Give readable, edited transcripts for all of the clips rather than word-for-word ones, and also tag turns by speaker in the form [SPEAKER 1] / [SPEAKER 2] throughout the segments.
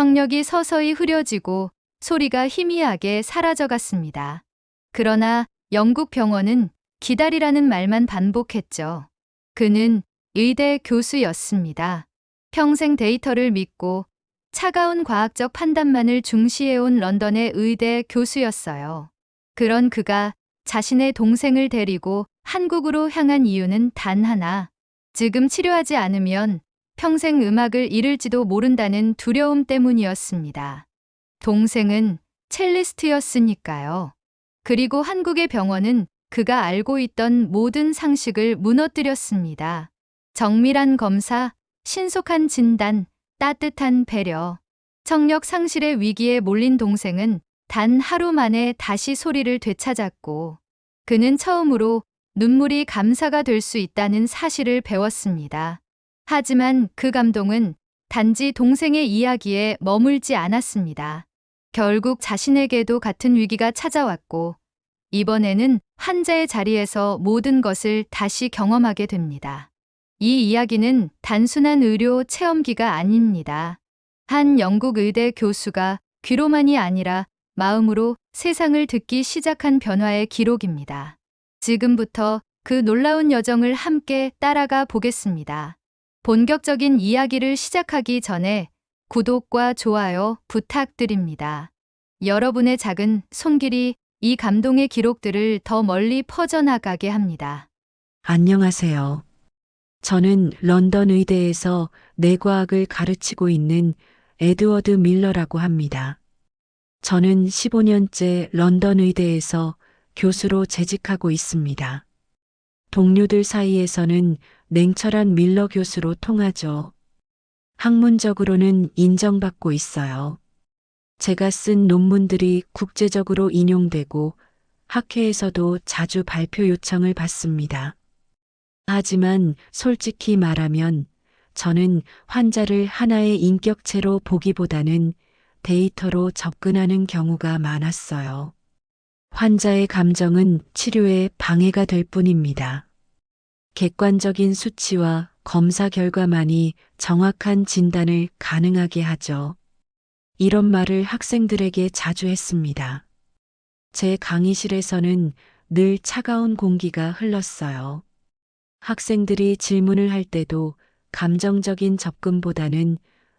[SPEAKER 1] 청력이 서서히 흐려지고 소리가 희미하게 사라져갔습니다. 그러나 영국 병원은 기다리라는 말만 반복했죠. 그는 의대 교수였습니다. 평생 데이터를 믿고 차가운 과학적 판단만을 중시해온 런던의 의대 교수였어요. 그런 그가 자신의 동생을 데리고 한국으로 향한 이유는 단 하나. 지금 치료하지 않으면 평생 음악을 잃을지도 모른다는 두려움 때문이었습니다. 동생은 첼리스트였으니까요. 그리고 한국의 병원은 그가 알고 있던 모든 상식을 무너뜨렸습니다. 정밀한 검사, 신속한 진단, 따뜻한 배려. 청력 상실의 위기에 몰린 동생은 단 하루 만에 다시 소리를 되찾았고, 그는 처음으로 눈물이 감사가 될 수 있다는 사실을 배웠습니다. 하지만 그 감동은 단지 동생의 이야기에 머물지 않았습니다. 결국 자신에게도 같은 위기가 찾아왔고, 이번에는 환자의 자리에서 모든 것을 다시 경험하게 됩니다. 이 이야기는 단순한 의료 체험기가 아닙니다. 한 영국 의대 교수가 귀로만이 아니라 마음으로 세상을 듣기 시작한 변화의 기록입니다. 지금부터 그 놀라운 여정을 함께 따라가 보겠습니다. 본격적인 이야기를 시작하기 전에 구독과 좋아요 부탁드립니다. 여러분의 작은 손길이 이 감동의 기록들을 더 멀리 퍼져나가게 합니다.
[SPEAKER 2] 안녕하세요. 저는 런던 의대에서 뇌과학을 가르치고 있는 에드워드 밀러라고 합니다. 저는 15년째 런던 의대에서 교수로 재직하고 있습니다. 동료들 사이에서는 냉철한 밀러 교수로 통하죠. 학문적으로는 인정받고 있어요. 제가 쓴 논문들이 국제적으로 인용되고 학회에서도 자주 발표 요청을 받습니다. 하지만 솔직히 말하면 저는 환자를 하나의 인격체로 보기보다는 데이터로 접근하는 경우가 많았어요. 환자의 감정은 치료에 방해가 될 뿐입니다. 객관적인 수치와 검사 결과만이 정확한 진단을 가능하게 하죠. 이런 말을 학생들에게 자주 했습니다. 제 강의실에서는 늘 차가운 공기가 흘렀어요. 학생들이 질문을 할 때도 감정적인 접근보다는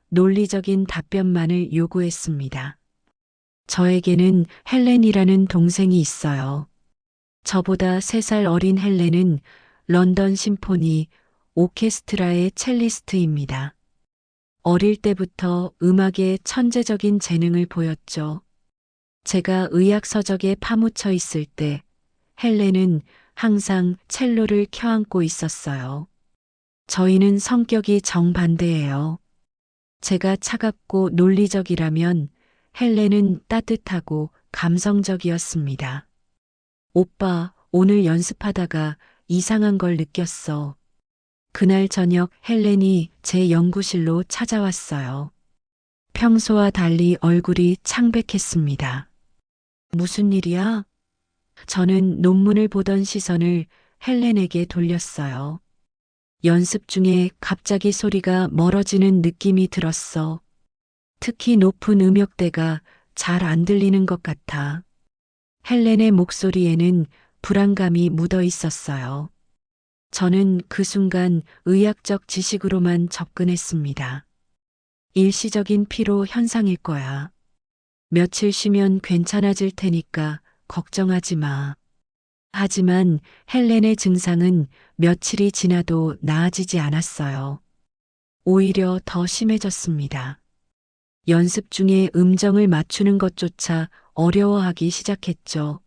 [SPEAKER 2] 논리적인 답변만을 요구했습니다. 저에게는 헬렌이라는 동생이 있어요. 저보다 3살 어린 헬렌은 런던 심포니 오케스트라의 첼리스트입니다. 어릴 때부터 음악에 천재적인 재능을 보였죠. 제가 의학 서적에 파묻혀 있을 때 헬렌은 항상 첼로를 켜안고 있었어요. 저희는 성격이 정반대예요. 제가 차갑고 논리적이라면 헬렌은 따뜻하고 감성적이었습니다. 오빠, 오늘 연습하다가 이상한 걸 느꼈어. 그날 저녁 헬렌이 제 연구실로 찾아왔어요. 평소와 달리 얼굴이 창백했습니다. 무슨 일이야? 저는 논문을 보던 시선을 헬렌에게 돌렸어요. 연습 중에 갑자기 소리가 멀어지는 느낌이 들었어. 특히 높은 음역대가 잘 안 들리는 것 같아. 헬렌의 목소리에는 불안감이 묻어 있었어요. 저는 그 순간 의학적 지식으로만 접근했습니다. 일시적인 피로 현상일 거야. 며칠 쉬면 괜찮아질 테니까 걱정하지 마. 하지만 헬렌의 증상은 며칠이 지나도 나아지지 않았어요. 오히려 더 심해졌습니다. 연습 중에 음정을 맞추는 것조차 어려워하기 시작했죠.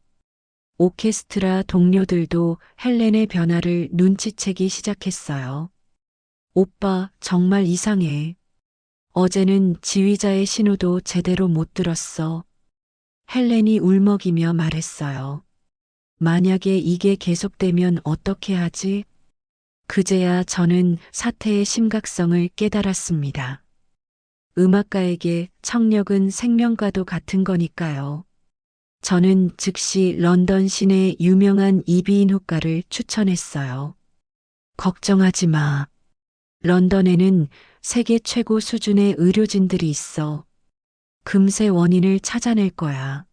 [SPEAKER 2] 오케스트라 동료들도 헬렌의 변화를 눈치채기 시작했어요. 오빠, 정말 이상해. 어제는 지휘자의 신호도 제대로 못 들었어. 헬렌이 울먹이며 말했어요. 만약에 이게 계속되면 어떻게 하지? 그제야 저는 사태의 심각성을 깨달았습니다. 음악가에게 청력은 생명과도 같은 거니까요. 저는 즉시 런던 시내 유명한 이비인 후과를 추천했어요. 걱정하지 마. 런던에는 세계 최고 수준의 의료진들이 있어. 금세 원인을 찾아낼 거야.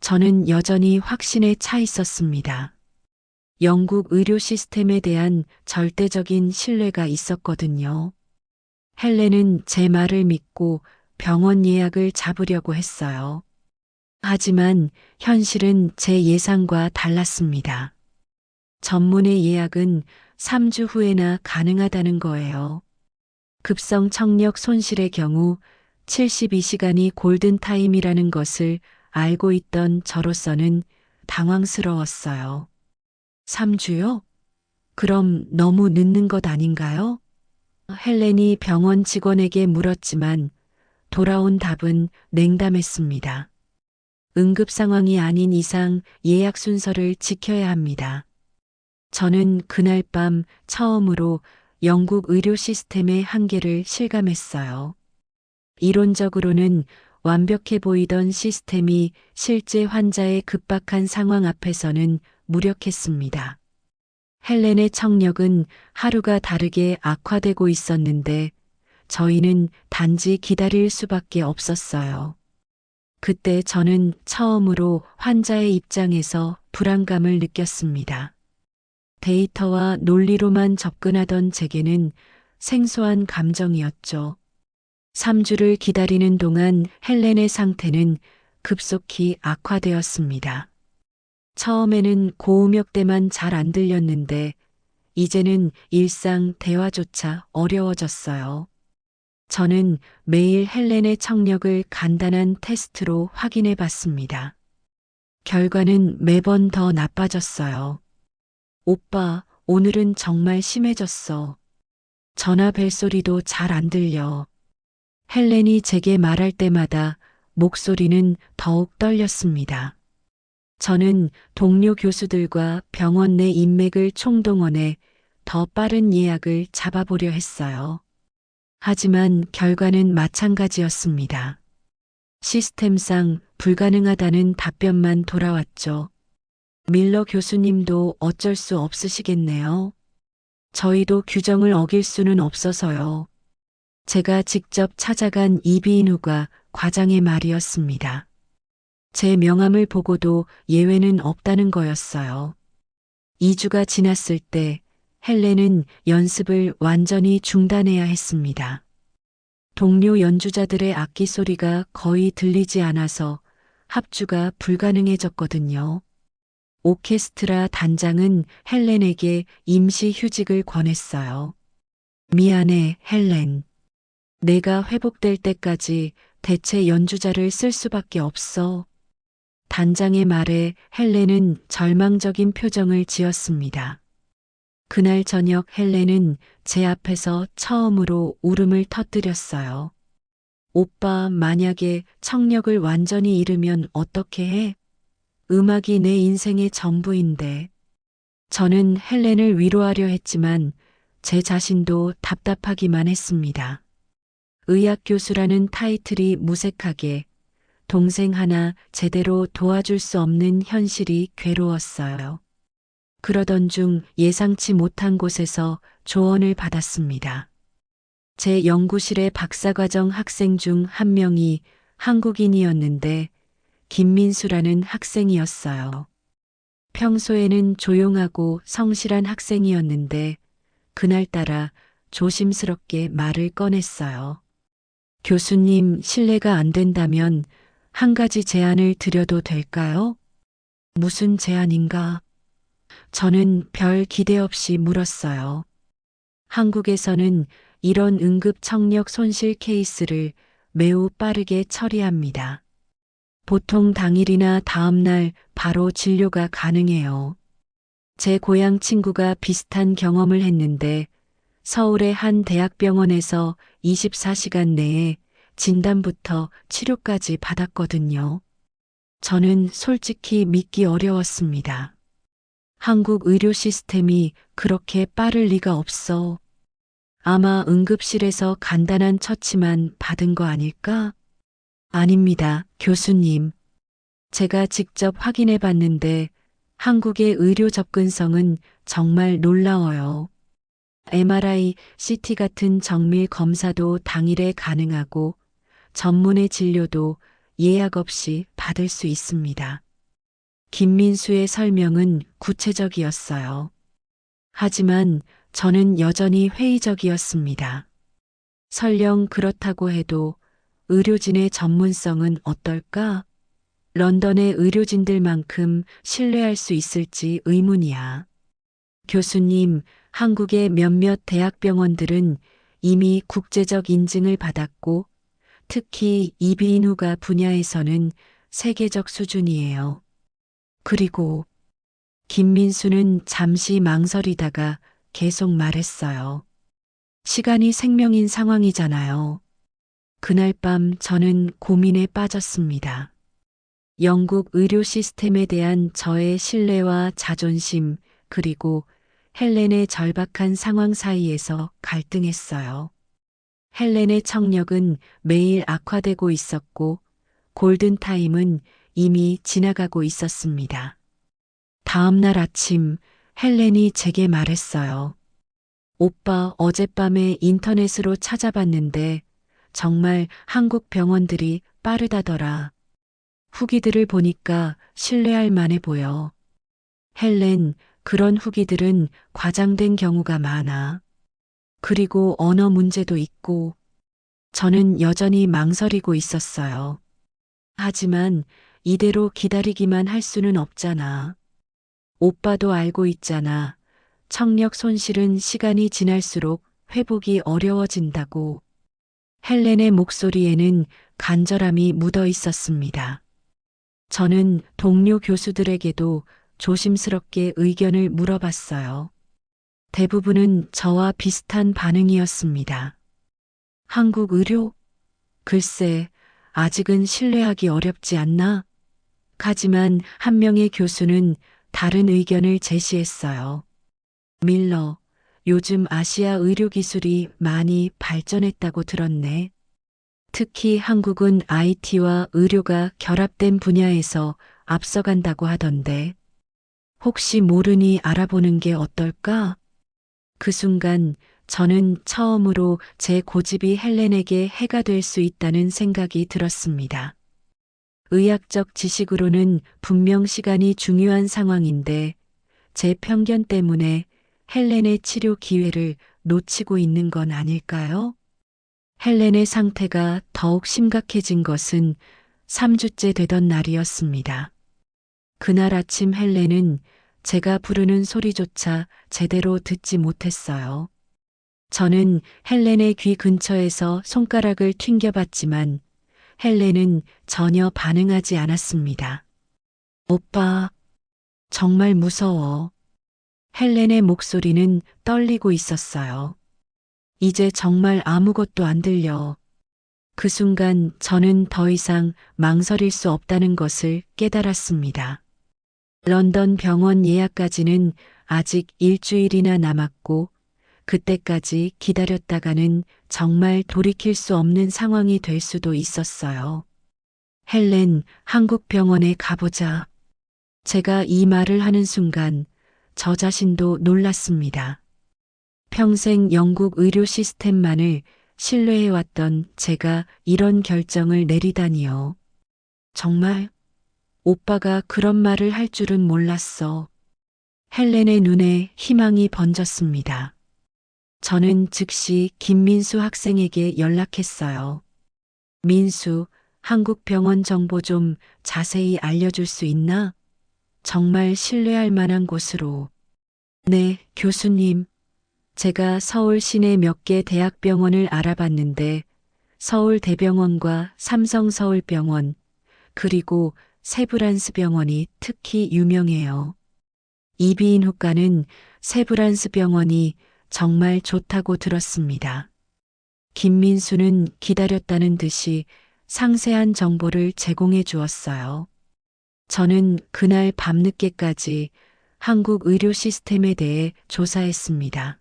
[SPEAKER 2] 저는 여전히 확신에 차 있었습니다. 영국 의료 시스템에 대한 절대적인 신뢰가 있었거든요. 헬렌은 제 말을 믿고 병원 예약을 잡으려고 했어요. 하지만 현실은 제 예상과 달랐습니다. 전문의 예약은 3주 후에나 가능하다는 거예요. 급성 청력 손실의 경우 72시간이 골든타임이라는 것을 알고 있던 저로서는 당황스러웠어요. 3주요? 그럼 너무 늦는 것 아닌가요? 헬렌이 병원 직원에게 물었지만 돌아온 답은 냉담했습니다. 응급 상황이 아닌 이상 예약 순서를 지켜야 합니다. 저는 그날 밤 처음으로 영국 의료 시스템의 한계를 실감했어요. 이론적으로는 완벽해 보이던 시스템이 실제 환자의 급박한 상황 앞에서는 무력했습니다. 헬렌의 청력은 하루가 다르게 악화되고 있었는데 저희는 단지 기다릴 수밖에 없었어요. 그때 저는 처음으로 환자의 입장에서 불안감을 느꼈습니다. 데이터와 논리로만 접근하던 제게는 생소한 감정이었죠. 3주를 기다리는 동안 헬렌의 상태는 급속히 악화되었습니다. 처음에는 고음역대만 잘 안 들렸는데 이제는 일상 대화조차 어려워졌어요. 저는 매일 헬렌의 청력을 간단한 테스트로 확인해 봤습니다. 결과는 매번 더 나빠졌어요. 오빠, 오늘은 정말 심해졌어. 전화 벨소리도 잘 안 들려. 헬렌이 제게 말할 때마다 목소리는 더욱 떨렸습니다. 저는 동료 교수들과 병원 내 인맥을 총동원해 더 빠른 예약을 잡아보려 했어요. 하지만 결과는 마찬가지였습니다. 시스템상 불가능하다는 답변만 돌아왔죠. 밀러 교수님도 어쩔 수 없으시겠네요. 저희도 규정을 어길 수는 없어서요. 제가 직접 찾아간 이비인후가 과장의 말이었습니다. 제 명함을 보고도 예외는 없다는 거였어요. 2주가 지났을 때 헬렌은 연습을 완전히 중단해야 했습니다. 동료 연주자들의 악기 소리가 거의 들리지 않아서 합주가 불가능해졌거든요. 오케스트라 단장은 헬렌에게 임시 휴직을 권했어요. 미안해, 헬렌. 내가 회복될 때까지 대체 연주자를 쓸 수밖에 없어. 단장의 말에 헬렌은 절망적인 표정을 지었습니다. 그날 저녁 헬렌은 제 앞에서 처음으로 울음을 터뜨렸어요. 오빠, 만약에 청력을 완전히 잃으면 어떻게 해? 음악이 내 인생의 전부인데. 저는 헬렌을 위로하려 했지만 제 자신도 답답하기만 했습니다. 의학 교수라는 타이틀이 무색하게, 동생 하나 제대로 도와줄 수 없는 현실이 괴로웠어요. 그러던 중 예상치 못한 곳에서 조언을 받았습니다. 제 연구실의 박사과정 학생 중 한 명이 한국인이었는데 김민수라는 학생이었어요. 평소에는 조용하고 성실한 학생이었는데 그날따라 조심스럽게 말을 꺼냈어요. 교수님, 실례가 안 된다면 한 가지 제안을 드려도 될까요? 무슨 제안인가? 저는 별 기대 없이 물었어요. 한국에서는 이런 응급 청력 손실 케이스를 매우 빠르게 처리합니다. 보통 당일이나 다음날 바로 진료가 가능해요. 제 고향 친구가 비슷한 경험을 했는데 서울의 한 대학병원에서 24시간 내에 진단부터 치료까지 받았거든요. 저는 솔직히 믿기 어려웠습니다. 한국 의료 시스템이 그렇게 빠를 리가 없어. 아마 응급실에서 간단한 처치만 받은 거 아닐까? 아닙니다, 교수님. 제가 직접 확인해 봤는데 한국의 의료 접근성은 정말 놀라워요. MRI, CT 같은 정밀 검사도 당일에 가능하고 전문의 진료도 예약 없이 받을 수 있습니다. 김민수의 설명은 구체적이었어요. 하지만 저는 여전히 회의적이었습니다. 설령 그렇다고 해도 의료진의 전문성은 어떨까? 런던의 의료진들만큼 신뢰할 수 있을지 의문이야. 교수님, 한국의 몇몇 대학병원들은 이미 국제적 인증을 받았고 특히 이비인후과 분야에서는 세계적 수준이에요. 그리고 김민수는 잠시 망설이다가 계속 말했어요. 시간이 생명인 상황이잖아요. 그날 밤 저는 고민에 빠졌습니다. 영국 의료 시스템에 대한 저의 신뢰와 자존심, 그리고 헬렌의 절박한 상황 사이에서 갈등했어요. 헬렌의 청력은 매일 악화되고 있었고 골든타임은 이미 지나가고 있었습니다. 다음 날 아침 헬렌이 제게 말했어요. 오빠, 어젯밤에 인터넷으로 찾아봤는데 정말 한국 병원들이 빠르다더라. 후기들을 보니까 신뢰할 만해 보여. 헬렌, 그런 후기들은 과장된 경우가 많아. 그리고 언어 문제도 있고, 저는 여전히 망설이고 있었어요. 하지만 이대로 기다리기만 할 수는 없잖아. 오빠도 알고 있잖아. 청력 손실은 시간이 지날수록 회복이 어려워진다고. 헬렌의 목소리에는 간절함이 묻어 있었습니다. 저는 동료 교수들에게도 조심스럽게 의견을 물어봤어요. 대부분은 저와 비슷한 반응이었습니다. 한국 의료? 글쎄, 아직은 신뢰하기 어렵지 않나? 하지만 한 명의 교수는 다른 의견을 제시했어요. 밀러, 요즘 아시아 의료 기술이 많이 발전했다고 들었네. 특히 한국은 IT와 의료가 결합된 분야에서 앞서간다고 하던데. 혹시 모르니 알아보는 게 어떨까? 그 순간 저는 처음으로 제 고집이 헬렌에게 해가 될 수 있다는 생각이 들었습니다. 의학적 지식으로는 분명 시간이 중요한 상황인데 제 편견 때문에 헬렌의 치료 기회를 놓치고 있는 건 아닐까요? 헬렌의 상태가 더욱 심각해진 것은 3주째 되던 날이었습니다. 그날 아침 헬렌은 제가 부르는 소리조차 제대로 듣지 못했어요. 저는 헬렌의 귀 근처에서 손가락을 튕겨봤지만 헬렌은 전혀 반응하지 않았습니다. 오빠, 정말 무서워. 헬렌의 목소리는 떨리고 있었어요. 이제 정말 아무것도 안 들려. 그 순간 저는 더 이상 망설일 수 없다는 것을 깨달았습니다. 런던 병원 예약까지는 아직 일주일이나 남았고 그때까지 기다렸다가는 정말 돌이킬 수 없는 상황이 될 수도 있었어요. 헬렌, 한국 병원에 가보자. 제가 이 말을 하는 순간 저 자신도 놀랐습니다. 평생 영국 의료 시스템만을 신뢰해왔던 제가 이런 결정을 내리다니요. 정말 오빠가 그런 말을 할 줄은 몰랐어. 헬렌의 눈에 희망이 번졌습니다. 저는 즉시 김민수 학생에게 연락했어요. 민수, 한국 병원 정보 좀 자세히 알려줄 수 있나? 정말 신뢰할 만한 곳으로. 네, 교수님. 제가 서울 시내 몇 개 대학병원을 알아봤는데 서울대병원과 삼성서울병원, 그리고 세브란스병원이 특히 유명해요. 이비인후과는 세브란스병원이 정말 좋다고 들었습니다. 김민수는 기다렸다는 듯이 상세한 정보를 제공해 주었어요. 저는 그날 밤늦게까지 한국 의료 시스템에 대해 조사했습니다.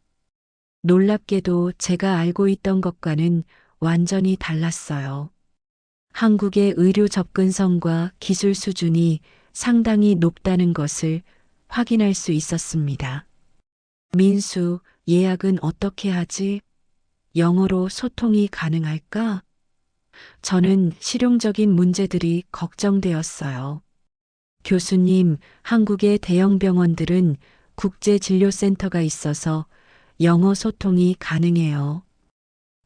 [SPEAKER 2] 놀랍게도 제가 알고 있던 것과는 완전히 달랐어요. 한국의 의료 접근성과 기술 수준이 상당히 높다는 것을 확인할 수 있었습니다. 민수, 예약은 어떻게 하지? 영어로 소통이 가능할까? 저는 실용적인 문제들이 걱정되었어요. 교수님, 한국의 대형 병원들은 국제진료센터가 있어서 영어 소통이 가능해요.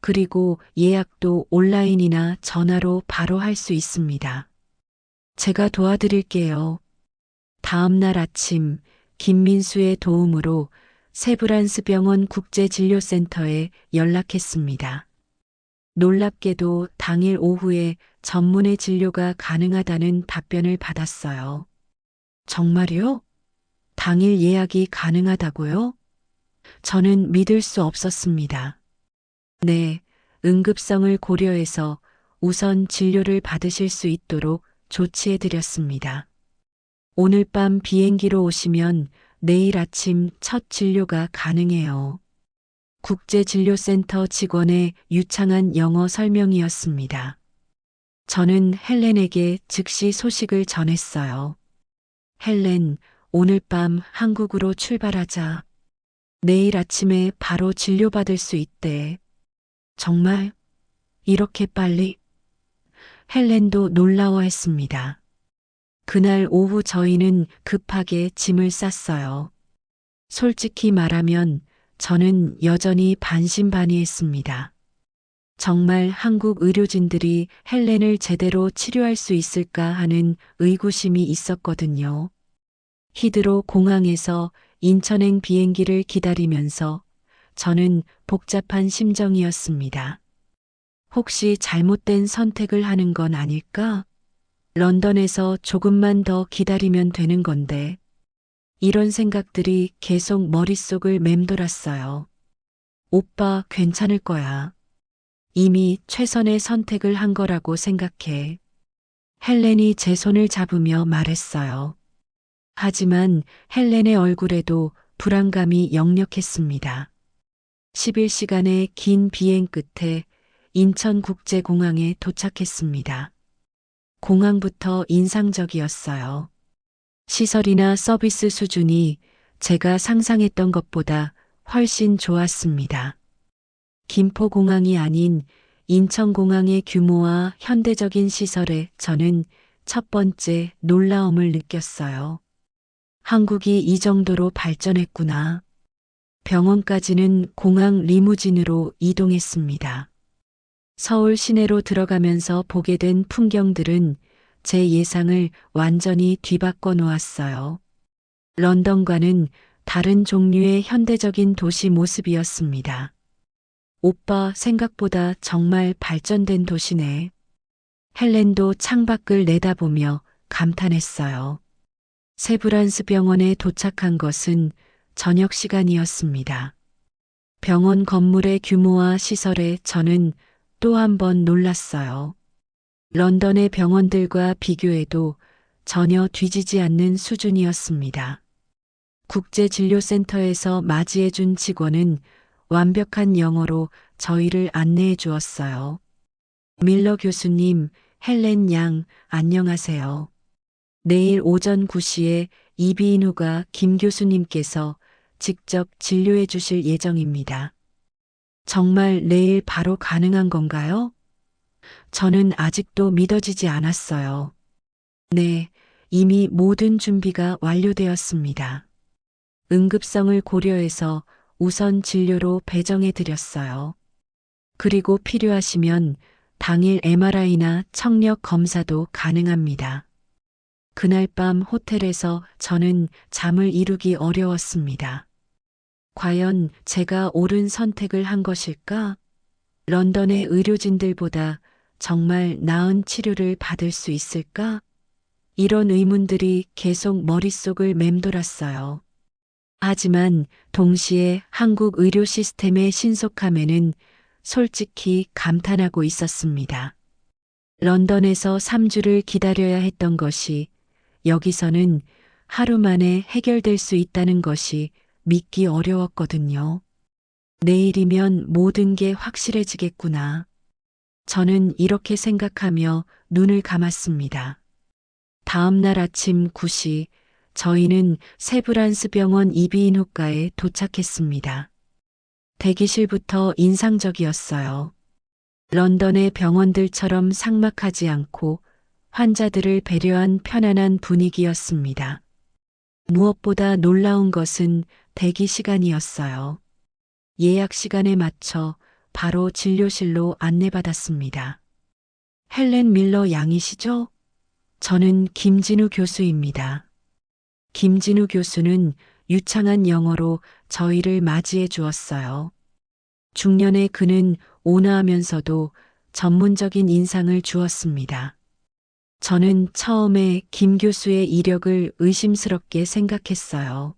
[SPEAKER 2] 그리고 예약도 온라인이나 전화로 바로 할 수 있습니다. 제가 도와드릴게요. 다음 날 아침 김민수의 도움으로 세브란스 병원 국제진료센터에 연락했습니다. 놀랍게도 당일 오후에 전문의 진료가 가능하다는 답변을 받았어요. 정말요? 당일 예약이 가능하다고요? 저는 믿을 수 없었습니다. 네, 응급성을 고려해서 우선 진료를 받으실 수 있도록 조치해 드렸습니다. 오늘 밤 비행기로 오시면 내일 아침 첫 진료가 가능해요. 국제진료센터 직원의 유창한 영어 설명이었습니다. 저는 헬렌에게 즉시 소식을 전했어요. 헬렌, 오늘 밤 한국으로 출발하자. 내일 아침에 바로 진료받을 수 있대. 정말? 이렇게 빨리? 헬렌도 놀라워했습니다. 그날 오후 저희는 급하게 짐을 쌌어요. 솔직히 말하면 저는 여전히 반신반의했습니다. 정말 한국 의료진들이 헬렌을 제대로 치료할 수 있을까 하는 의구심이 있었거든요. 히드로 공항에서 인천행 비행기를 기다리면서 저는 복잡한 심정이었습니다. 혹시 잘못된 선택을 하는 건 아닐까? 런던에서 조금만 더 기다리면 되는 건데. 이런 생각들이 계속 머릿속을 맴돌았어요. 오빠 괜찮을 거야. 이미 최선의 선택을 한 거라고 생각해. 헬렌이 제 손을 잡으며 말했어요. 하지만 헬렌의 얼굴에도 불안감이 역력했습니다. 11시간의 긴 비행 끝에 인천국제공항에 도착했습니다. 공항부터 인상적이었어요. 시설이나 서비스 수준이 제가 상상했던 것보다 훨씬 좋았습니다. 김포공항이 아닌 인천공항의 규모와 현대적인 시설에 저는 첫 번째 놀라움을 느꼈어요. 한국이 이 정도로 발전했구나. 병원까지는 공항 리무진으로 이동했습니다. 서울 시내로 들어가면서 보게 된 풍경들은 제 예상을 완전히 뒤바꿔 놓았어요. 런던과는 다른 종류의 현대적인 도시 모습이었습니다. 오빠 생각보다 정말 발전된 도시네. 헬렌도 창밖을 내다보며 감탄했어요. 세브란스 병원에 도착한 것은 저녁 시간이었습니다. 병원 건물의 규모와 시설에 저는 또 한 번 놀랐어요. 런던의 병원들과 비교해도 전혀 뒤지지 않는 수준이었습니다. 국제진료센터에서 맞이해준 직원은 완벽한 영어로 저희를 안내해 주었어요. 밀러 교수님, 헬렌 양, 안녕하세요. 내일 오전 9시에 이비인후과 김 교수님께서 직접 진료해 주실 예정입니다. 정말 내일 바로 가능한 건가요? 저는 아직도 믿어지지 않았어요. 네, 이미 모든 준비가 완료되었습니다. 응급성을 고려해서 우선 진료로 배정해 드렸어요. 그리고 필요하시면 당일 MRI나 청력 검사도 가능합니다. 그날 밤 호텔에서 저는 잠을 이루기 어려웠습니다. 과연 제가 옳은 선택을 한 것일까? 런던의 의료진들보다 정말 나은 치료를 받을 수 있을까? 이런 의문들이 계속 머릿속을 맴돌았어요. 하지만 동시에 한국 의료 시스템의 신속함에는 솔직히 감탄하고 있었습니다. 런던에서 3주를 기다려야 했던 것이 여기서는 하루 만에 해결될 수 있다는 것이 믿기 어려웠거든요. 내일이면 모든 게 확실해지겠구나. 저는 이렇게 생각하며 눈을 감았습니다. 다음 날 아침 9시 저희는 세브란스 병원 이비인후과에 도착했습니다. 대기실부터 인상적이었어요. 런던의 병원들처럼 삭막하지 않고 환자들을 배려한 편안한 분위기였습니다. 무엇보다 놀라운 것은 대기 시간이었어요. 예약 시간에 맞춰 바로 진료실로 안내받았습니다. 헬렌 밀러 양이시죠? 저는 김진우 교수입니다. 김진우 교수는 유창한 영어로 저희를 맞이해 주었어요. 중년의 그는 온화하면서도 전문적인 인상을 주었습니다. 저는 처음에 김 교수의 이력을 의심스럽게 생각했어요.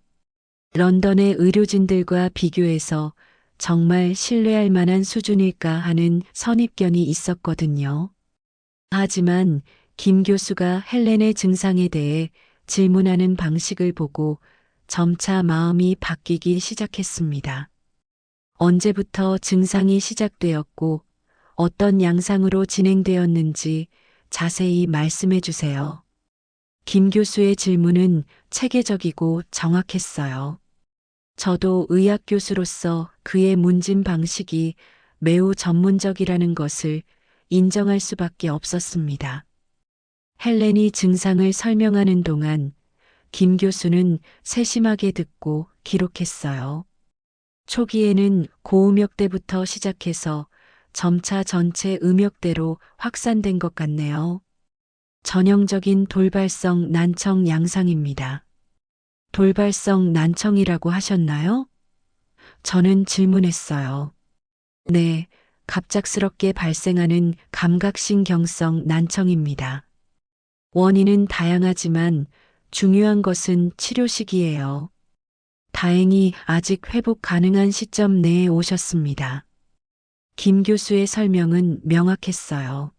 [SPEAKER 2] 런던의 의료진들과 비교해서 정말 신뢰할 만한 수준일까 하는 선입견이 있었거든요. 하지만 김 교수가 헬렌의 증상에 대해 질문하는 방식을 보고 점차 마음이 바뀌기 시작했습니다. 언제부터 증상이 시작되었고 어떤 양상으로 진행되었는지 자세히 말씀해 주세요. 김 교수의 질문은 체계적이고 정확했어요. 저도 의학 교수로서 그의 문진 방식이 매우 전문적이라는 것을 인정할 수밖에 없었습니다. 헬렌이 증상을 설명하는 동안 김 교수는 세심하게 듣고 기록했어요. 초기에는 고음역대부터 시작해서 점차 전체 음역대로 확산된 것 같네요. 전형적인 돌발성 난청 양상입니다. 돌발성 난청이라고 하셨나요? 저는 질문했어요. 네, 갑작스럽게 발생하는 감각신경성 난청입니다. 원인은 다양하지만 중요한 것은 치료 시기예요. 다행히 아직 회복 가능한 시점 내에 오셨습니다. 김 교수의 설명은 명확했어요.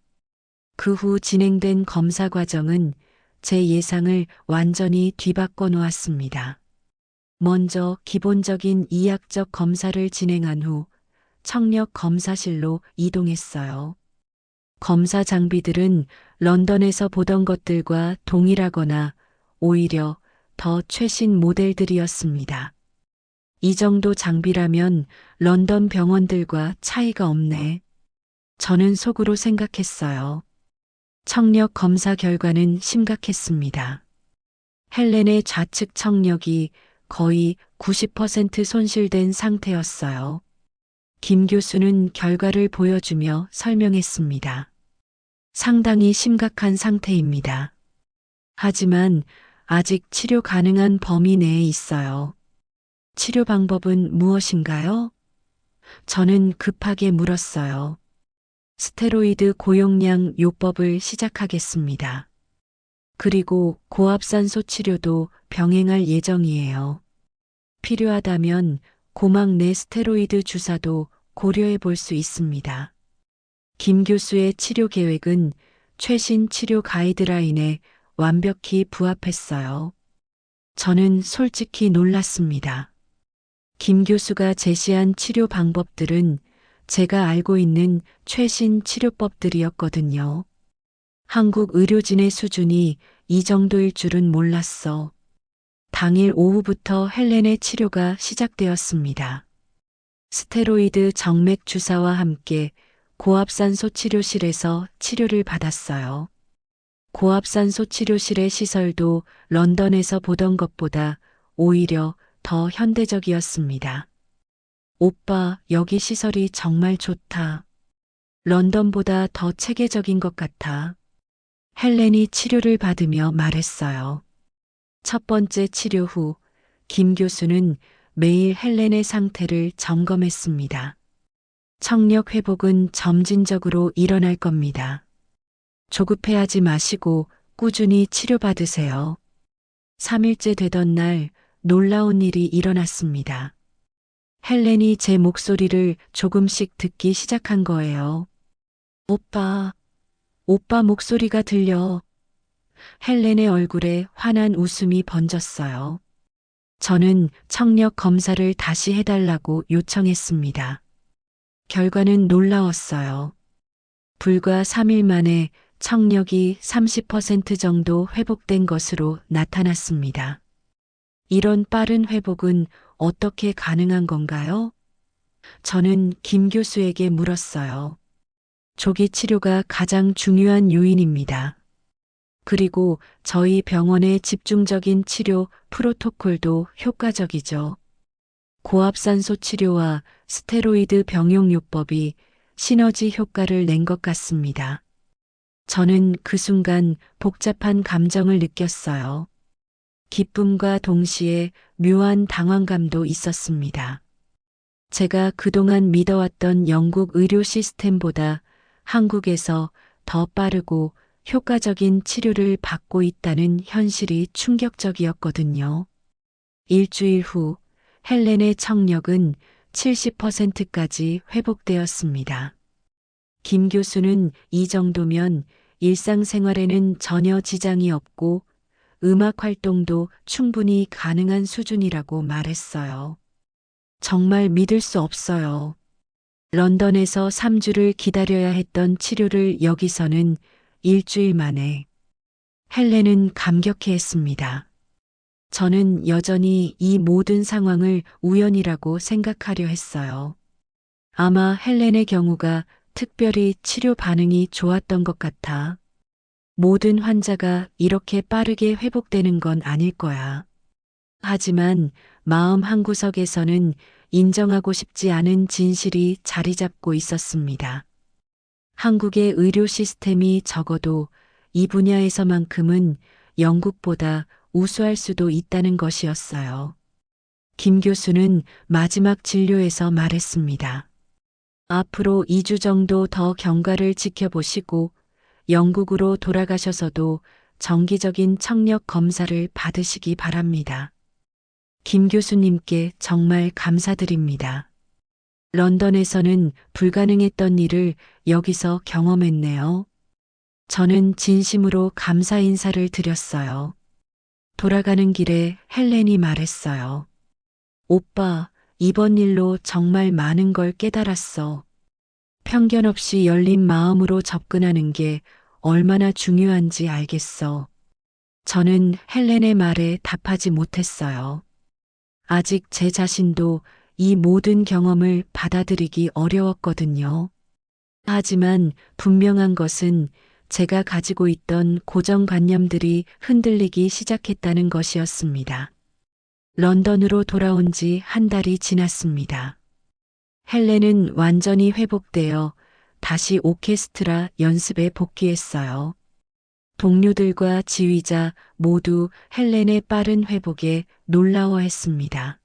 [SPEAKER 2] 그 후 진행된 검사 과정은 제 예상을 완전히 뒤바꿔 놓았습니다. 먼저 기본적인 이학적 검사를 진행한 후 청력 검사실로 이동했어요. 검사 장비들은 런던에서 보던 것들과 동일하거나 오히려 더 최신 모델들이었습니다. 이 정도 장비라면 런던 병원들과 차이가 없네. 저는 속으로 생각했어요. 청력 검사 결과는 심각했습니다. 헬렌의 좌측 청력이 거의 90% 손실된 상태였어요. 김 교수는 결과를 보여주며 설명했습니다. 상당히 심각한 상태입니다. 하지만 아직 치료 가능한 범위 내에 있어요. 치료 방법은 무엇인가요? 저는 급하게 물었어요. 스테로이드 고용량 요법을 시작하겠습니다. 그리고 고압산소 치료도 병행할 예정이에요. 필요하다면 고막 내 스테로이드 주사도 고려해 볼 수 있습니다. 김 교수의 치료 계획은 최신 치료 가이드라인에 완벽히 부합했어요. 저는 솔직히 놀랐습니다. 김 교수가 제시한 치료 방법들은 제가 알고 있는 최신 치료법들이었거든요. 한국 의료진의 수준이 이 정도일 줄은 몰랐어. 당일 오후부터 헬렌의 치료가 시작되었습니다. 스테로이드 정맥 주사와 함께 고압산소 치료실에서 치료를 받았어요. 고압산소 치료실의 시설도 런던에서 보던 것보다 오히려 더 현대적이었습니다. 오빠, 여기 시설이 정말 좋다. 런던보다 더 체계적인 것 같아. 헬렌이 치료를 받으며 말했어요. 첫 번째 치료 후 김 교수는 매일 헬렌의 상태를 점검했습니다. 청력 회복은 점진적으로 일어날 겁니다. 조급해하지 마시고 꾸준히 치료받으세요. 3일째 되던 날 놀라운 일이 일어났습니다. 헬렌이 제 목소리를 조금씩 듣기 시작한 거예요. 오빠, 오빠 목소리가 들려. 헬렌의 얼굴에 환한 웃음이 번졌어요. 저는 청력 검사를 다시 해달라고 요청했습니다. 결과는 놀라웠어요. 불과 3일 만에 청력이 30% 정도 회복된 것으로 나타났습니다. 이런 빠른 회복은 어떻게 가능한 건가요? 저는 김 교수에게 물었어요. 조기 치료가 가장 중요한 요인입니다. 그리고 저희 병원의 집중적인 치료 프로토콜도 효과적이죠. 고압산소 치료와 스테로이드 병용요법이 시너지 효과를 낸 것 같습니다. 저는 그 순간 복잡한 감정을 느꼈어요. 기쁨과 동시에 묘한 당황감도 있었습니다. 제가 그동안 믿어왔던 영국 의료 시스템보다 한국에서 더 빠르고 효과적인 치료를 받고 있다는 현실이 충격적이었거든요. 일주일 후 헬렌의 청력은 70%까지 회복되었습니다. 김 교수는 이 정도면 일상생활에는 전혀 지장이 없고 음악 활동도 충분히 가능한 수준이라고 말했어요. 정말 믿을 수 없어요. 런던에서 3주를 기다려야 했던 치료를 여기서는 일주일 만에. 헬렌은 감격해했습니다. 저는 여전히 이 모든 상황을 우연이라고 생각하려 했어요. 아마 헬렌의 경우가 특별히 치료 반응이 좋았던 것 같아. 모든 환자가 이렇게 빠르게 회복되는 건 아닐 거야. 하지만 마음 한구석에서는 인정하고 싶지 않은 진실이 자리 잡고 있었습니다. 한국의 의료 시스템이 적어도 이 분야에서만큼은 영국보다 우수할 수도 있다는 것이었어요. 김 교수는 마지막 진료에서 말했습니다. 앞으로 2주 정도 더 경과를 지켜보시고 영국으로 돌아가셔서도 정기적인 청력 검사를 받으시기 바랍니다. 김 교수님께 정말 감사드립니다. 런던에서는 불가능했던 일을 여기서 경험했네요. 저는 진심으로 감사 인사를 드렸어요. 돌아가는 길에 헬렌이 말했어요. 오빠, 이번 일로 정말 많은 걸 깨달았어. 편견 없이 열린 마음으로 접근하는 게 얼마나 중요한지 알겠어. 저는 헬렌의 말에 답하지 못했어요. 아직 제 자신도 이 모든 경험을 받아들이기 어려웠거든요. 하지만 분명한 것은 제가 가지고 있던 고정관념들이 흔들리기 시작했다는 것이었습니다. 런던으로 돌아온 지 한 달이 지났습니다. 헬렌은 완전히 회복되어 다시 오케스트라 연습에 복귀했어요. 동료들과 지휘자 모두 헬렌의 빠른 회복에 놀라워했습니다.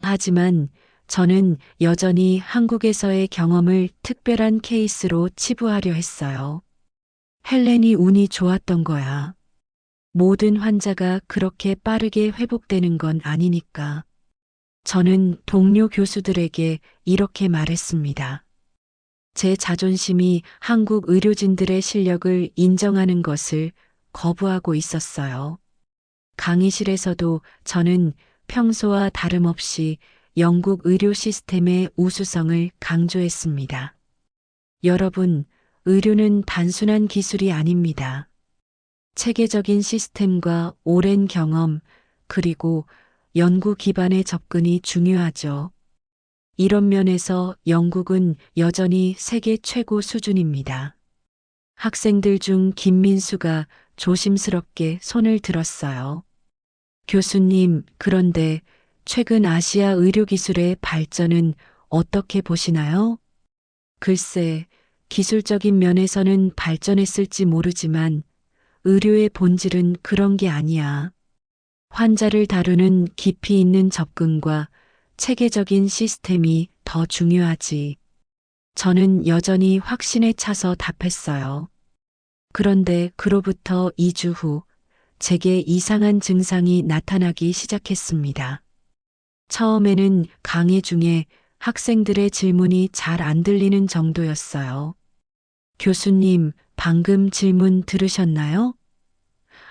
[SPEAKER 2] 하지만 저는 여전히 한국에서의 경험을 특별한 케이스로 치부하려 했어요. 헬렌이 운이 좋았던 거야. 모든 환자가 그렇게 빠르게 회복되는 건 아니니까. 저는 동료 교수들에게 이렇게 말했습니다. 제 자존심이 한국 의료진들의 실력을 인정하는 것을 거부하고 있었어요. 강의실에서도 저는 평소와 다름없이 영국 의료 시스템의 우수성을 강조했습니다. 여러분, 의료는 단순한 기술이 아닙니다. 체계적인 시스템과 오랜 경험, 그리고 연구 기반의 접근이 중요하죠. 이런 면에서 영국은 여전히 세계 최고 수준입니다. 학생들 중 김민수가 조심스럽게 손을 들었어요. 교수님, 그런데 최근 아시아 의료기술의 발전은 어떻게 보시나요? 글쎄, 기술적인 면에서는 발전했을지 모르지만 의료의 본질은 그런 게 아니야. 환자를 다루는 깊이 있는 접근과 체계적인 시스템이 더 중요하지. 저는 여전히 확신에 차서 답했어요. 그런데 그로부터 2주 후 제게 이상한 증상이 나타나기 시작했습니다. 처음에는 강의 중에 학생들의 질문이 잘 안 들리는 정도였어요. 교수님, 방금 질문 들으셨나요?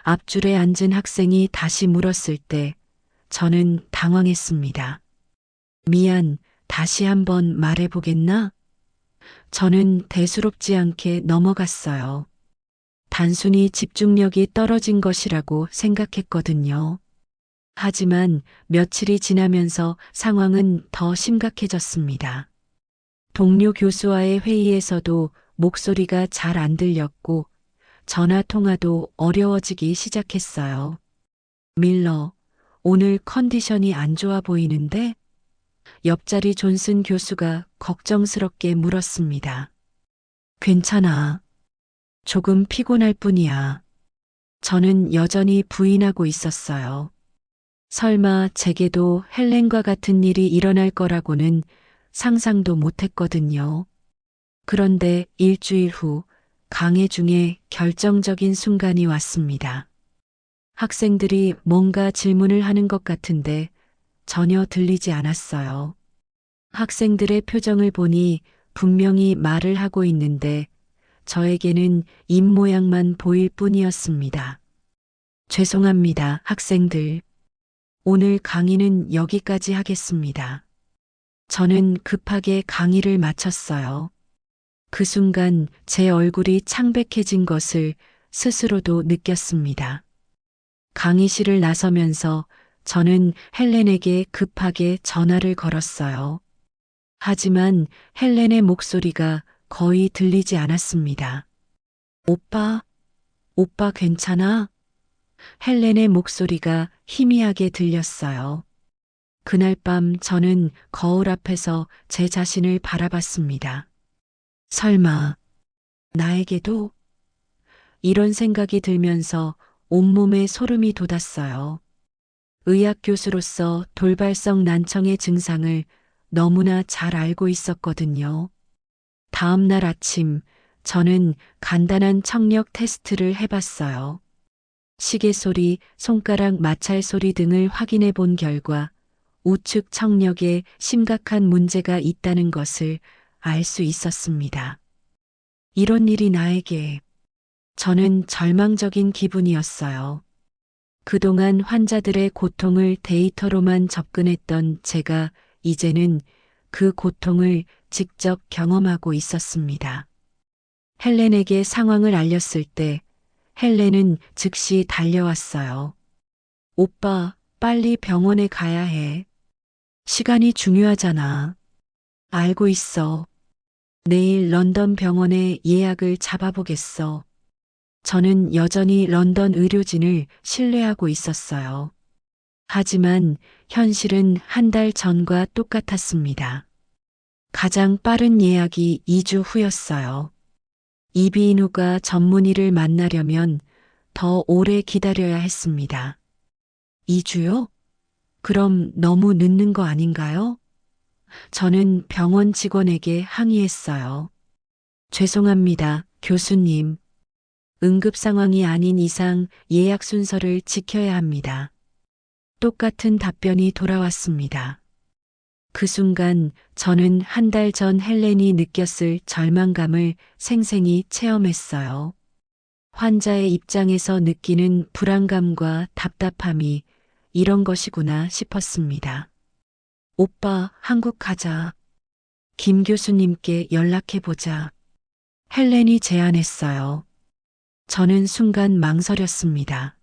[SPEAKER 2] 앞줄에 앉은 학생이 다시 물었을 때 저는 당황했습니다. 미안, 다시 한번 말해보겠나? 저는 대수롭지 않게 넘어갔어요. 단순히 집중력이 떨어진 것이라고 생각했거든요. 하지만 며칠이 지나면서 상황은 더 심각해졌습니다. 동료 교수와의 회의에서도 목소리가 잘 안 들렸고 전화 통화도 어려워지기 시작했어요. 밀러, 오늘 컨디션이 안 좋아 보이는데? 옆자리 존슨 교수가 걱정스럽게 물었습니다. 괜찮아. 조금 피곤할 뿐이야. 저는 여전히 부인하고 있었어요. 설마 제게도 헬렌과 같은 일이 일어날 거라고는 상상도 못했거든요. 그런데 일주일 후 강의 중에 결정적인 순간이 왔습니다. 학생들이 뭔가 질문을 하는 것 같은데 전혀 들리지 않았어요. 학생들의 표정을 보니 분명히 말을 하고 있는데 저에게는 입모양만 보일 뿐이었습니다. 죄송합니다, 학생들. 오늘 강의는 여기까지 하겠습니다. 저는 급하게 강의를 마쳤어요. 그 순간 제 얼굴이 창백해진 것을 스스로도 느꼈습니다. 강의실을 나서면서 저는 헬렌에게 급하게 전화를 걸었어요. 하지만 헬렌의 목소리가 거의 들리지 않았습니다. 오빠, 오빠 괜찮아? 헬렌의 목소리가 희미하게 들렸어요. 그날 밤 저는 거울 앞에서 제 자신을 바라봤습니다. 설마, 나에게도? 이런 생각이 들면서 온몸에 소름이 돋았어요. 의학 교수로서 돌발성 난청의 증상을 너무나 잘 알고 있었거든요. 다음 날 아침, 저는 간단한 청력 테스트를 해봤어요. 시계 소리, 손가락 마찰 소리 등을 확인해 본 결과 우측 청력에 심각한 문제가 있다는 것을 알 수 있었습니다. 이런 일이 나에게. 저는 절망적인 기분이었어요. 그동안 환자들의 고통을 데이터로만 접근했던 제가 이제는 그 고통을 직접 경험하고 있었습니다. 헬렌에게 상황을 알렸을 때 헬렌은 즉시 달려왔어요. 오빠, 빨리 병원에 가야 해. 시간이 중요하잖아. 알고 있어. 내일 런던 병원에 예약을 잡아보겠어. 저는 여전히 런던 의료진을 신뢰하고 있었어요. 하지만 현실은 한 달 전과 똑같았습니다. 가장 빠른 예약이 2주 후였어요. 이비인후과 전문의를 만나려면 더 오래 기다려야 했습니다. 2주요? 그럼 너무 늦는 거 아닌가요? 저는 병원 직원에게 항의했어요. 죄송합니다, 교수님. 응급 상황이 아닌 이상 예약 순서를 지켜야 합니다. 똑같은 답변이 돌아왔습니다. 그 순간 저는 한 달 전 헬렌이 느꼈을 절망감을 생생히 체험했어요. 환자의 입장에서 느끼는 불안감과 답답함이 이런 것이구나 싶었습니다. 오빠, 한국 가자. 김 교수님께 연락해보자. 헬렌이 제안했어요. 저는 순간 망설였습니다.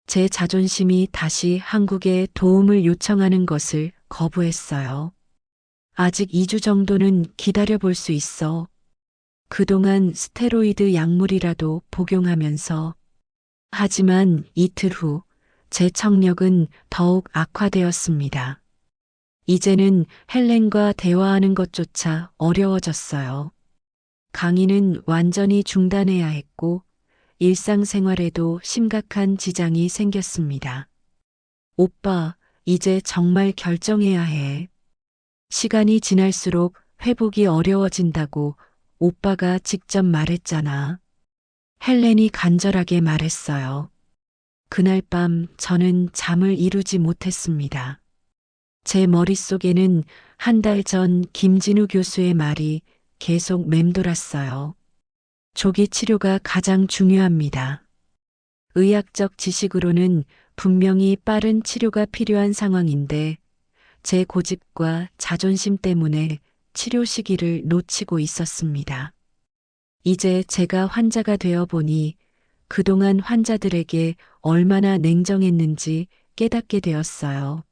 [SPEAKER 2] 제 자존심이 다시 한국에 도움을 요청하는 것을 거부했어요. 아직 2주 정도는 기다려볼 수 있어. 그동안 스테로이드 약물이라도 복용하면서. 하지만 이틀 후 제 청력은 더욱 악화되었습니다. 이제는 헬렌과 대화하는 것조차 어려워졌어요. 강의는 완전히 중단해야 했고 일상생활에도 심각한 지장이 생겼습니다. 오빠, 이제 정말 결정해야 해. 시간이 지날수록 회복이 어려워진다고 오빠가 직접 말했잖아. 헬렌이 간절하게 말했어요. 그날 밤 저는 잠을 이루지 못했습니다. 제 머릿속에는 한 달 전 김진우 교수의 말이 계속 맴돌았어요. 조기 치료가 가장 중요합니다. 의학적 지식으로는 분명히 빠른 치료가 필요한 상황인데 제 고집과 자존심 때문에 치료 시기를 놓치고 있었습니다. 이제 제가 환자가 되어 보니 그동안 환자들에게 얼마나 냉정했는지 깨닫게 되었어요.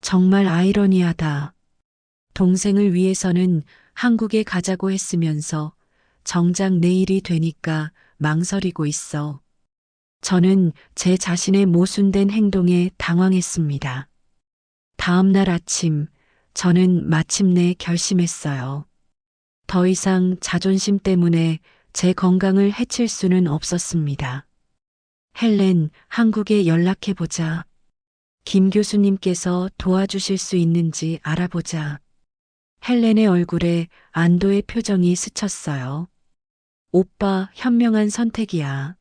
[SPEAKER 2] 정말 아이러니하다. 동생을 위해서는 한국에 가자고 했으면서 정작 내일이 되니까 망설이고 있어. 저는 제 자신의 모순된 행동에 당황했습니다. 다음 날 아침, 저는 마침내 결심했어요. 더 이상 자존심 때문에 제 건강을 해칠 수는 없었습니다. 헬렌, 한국에 연락해보자. 김 교수님께서 도와주실 수 있는지 알아보자. 헬렌의 얼굴에 안도의 표정이 스쳤어요. 오빠, 현명한 선택이야.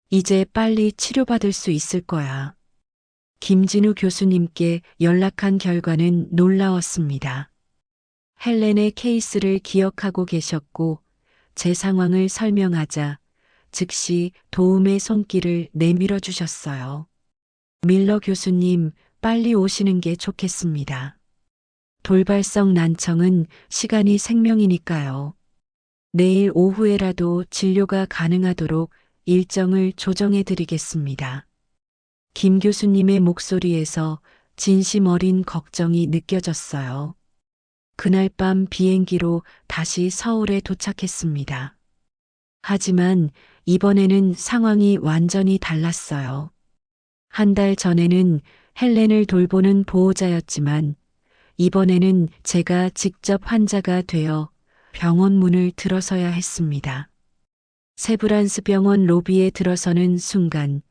[SPEAKER 2] 이제 빨리 치료받을 수 있을 거야. 김진우 교수님께 연락한 결과는 놀라웠습니다. 헬렌의 케이스를 기억하고 계셨고 제 상황을 설명하자 즉시 도움의 손길을 내밀어 주셨어요. 밀러 교수님, 빨리 오시는 게 좋겠습니다. 돌발성 난청은 시간이 생명이니까요. 내일 오후에라도 진료가 가능하도록 일정을 조정해 드리겠습니다. 김 교수님의 목소리에서 진심 어린 걱정이 느껴졌어요. 그날 밤 비행기로 다시 서울에 도착했습니다. 하지만 이번에는 상황이 완전히 달랐어요. 한 달 전에는 헬렌을 돌보는 보호자였지만 이번에는 제가 직접 환자가 되어 병원 문을 들어서야 했습니다. 세브란스 병원 로비에 들어서는 순간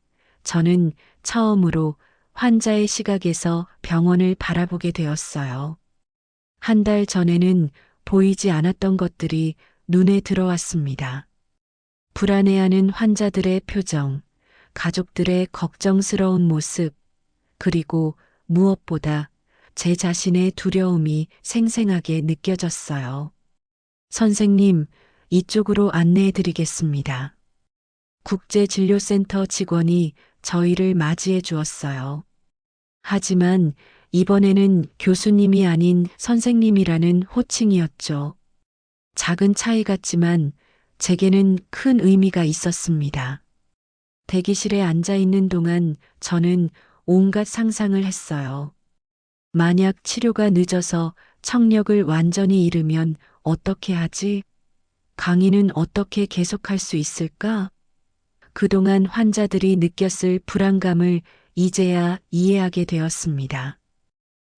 [SPEAKER 2] 저는 처음으로 환자의 시각에서 병원을 바라보게 되었어요. 한 달 전에는 보이지 않았던 것들이 눈에 들어왔습니다. 불안해하는 환자들의 표정, 가족들의 걱정스러운 모습, 그리고 무엇보다 제 자신의 두려움이 생생하게 느껴졌어요. 선생님, 이쪽으로 안내해 드리겠습니다. 국제진료센터 직원이 저희를 맞이해 주었어요. 하지만 이번에는 교수님이 아닌 선생님이라는 호칭이었죠. 작은 차이 같지만 제게는 큰 의미가 있었습니다. 대기실에 앉아 있는 동안 저는 온갖 상상을 했어요. 만약 치료가 늦어서 청력을 완전히 잃으면 어떻게 하지? 강의는 어떻게 계속할 수 있을까? 그동안 환자들이 느꼈을 불안감을 이제야 이해하게 되었습니다.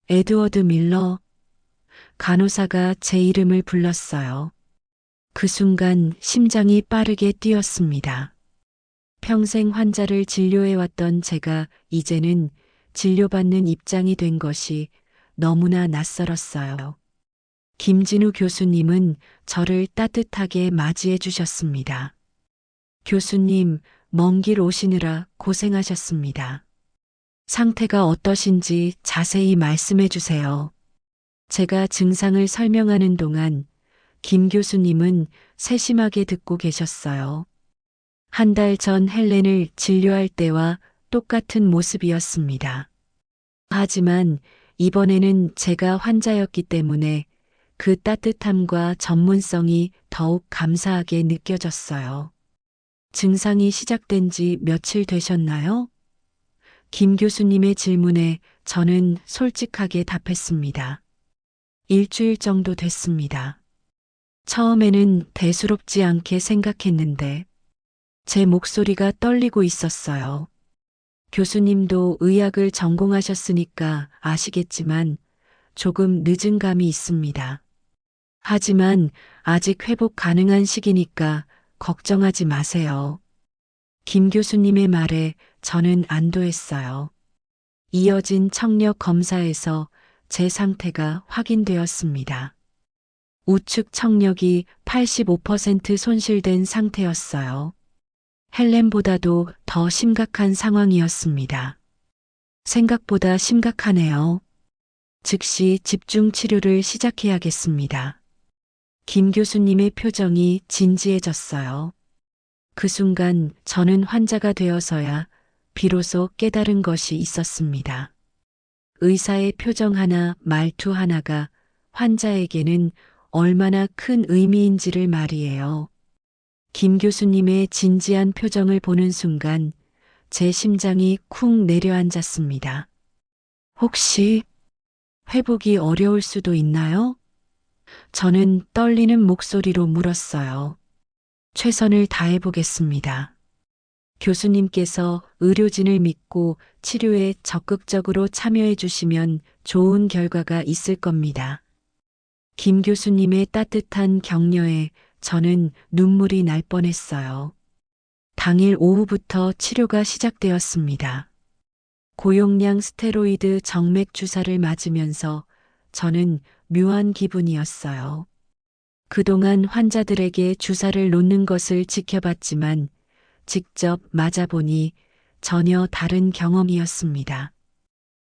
[SPEAKER 2] 에드워드 밀러, 간호사가 제 이름을 불렀어요. 그 순간 심장이 빠르게 뛰었습니다. 평생 환자를 진료해왔던 제가 이제는 진료받는 입장이 된 것이 너무나 낯설었어요. 김진우 교수님은 저를 따뜻하게 맞이해 주셨습니다. 교수님, 먼 길 오시느라 고생하셨습니다. 상태가 어떠신지 자세히 말씀해 주세요. 제가 증상을 설명하는 동안 김 교수님은 세심하게 듣고 계셨어요. 한 달 전 헬렌을 진료할 때와 똑같은 모습이었습니다. 하지만 이번에는 제가 환자였기 때문에 그 따뜻함과 전문성이 더욱 감사하게 느껴졌어요. 증상이 시작된 지 며칠 되셨나요? 김 교수님의 질문에 저는 솔직하게 답했습니다. 일주일 정도 됐습니다. 처음에는 대수롭지 않게 생각했는데 제 목소리가 떨리고 있었어요. 교수님도 의학을 전공하셨으니까 아시겠지만 조금 늦은 감이 있습니다. 하지만 아직 회복 가능한 시기니까 걱정하지 마세요. 김 교수님의 말에 저는 안도했어요. 이어진 청력 검사에서 제 상태가 확인되었습니다. 우측 청력이 85% 손실된 상태였어요. 헬렌보다도 더 심각한 상황이었습니다. 생각보다 심각하네요. 즉시 집중 치료를 시작해야겠습니다. 김 교수님의 표정이 진지해졌어요. 그 순간 저는 환자가 되어서야 비로소 깨달은 것이 있었습니다. 의사의 표정 하나, 말투 하나가 환자에게는 얼마나 큰 의미인지를 말이에요. 김 교수님의 진지한 표정을 보는 순간 제 심장이 쿵 내려앉았습니다. 혹시 회복이 어려울 수도 있나요? 저는 떨리는 목소리로 물었어요. 최선을 다해 보겠습니다. 교수님께서 의료진을 믿고 치료에 적극적으로 참여해 주시면 좋은 결과가 있을 겁니다. 김 교수님의 따뜻한 격려에 저는 눈물이 날 뻔했어요. 당일 오후부터 치료가 시작되었습니다. 고용량 스테로이드 정맥 주사를 맞으면서 저는 묘한 기분이었어요. 그동안 환자들에게 주사를 놓는 것을 지켜봤지만 직접 맞아보니 전혀 다른 경험이었습니다.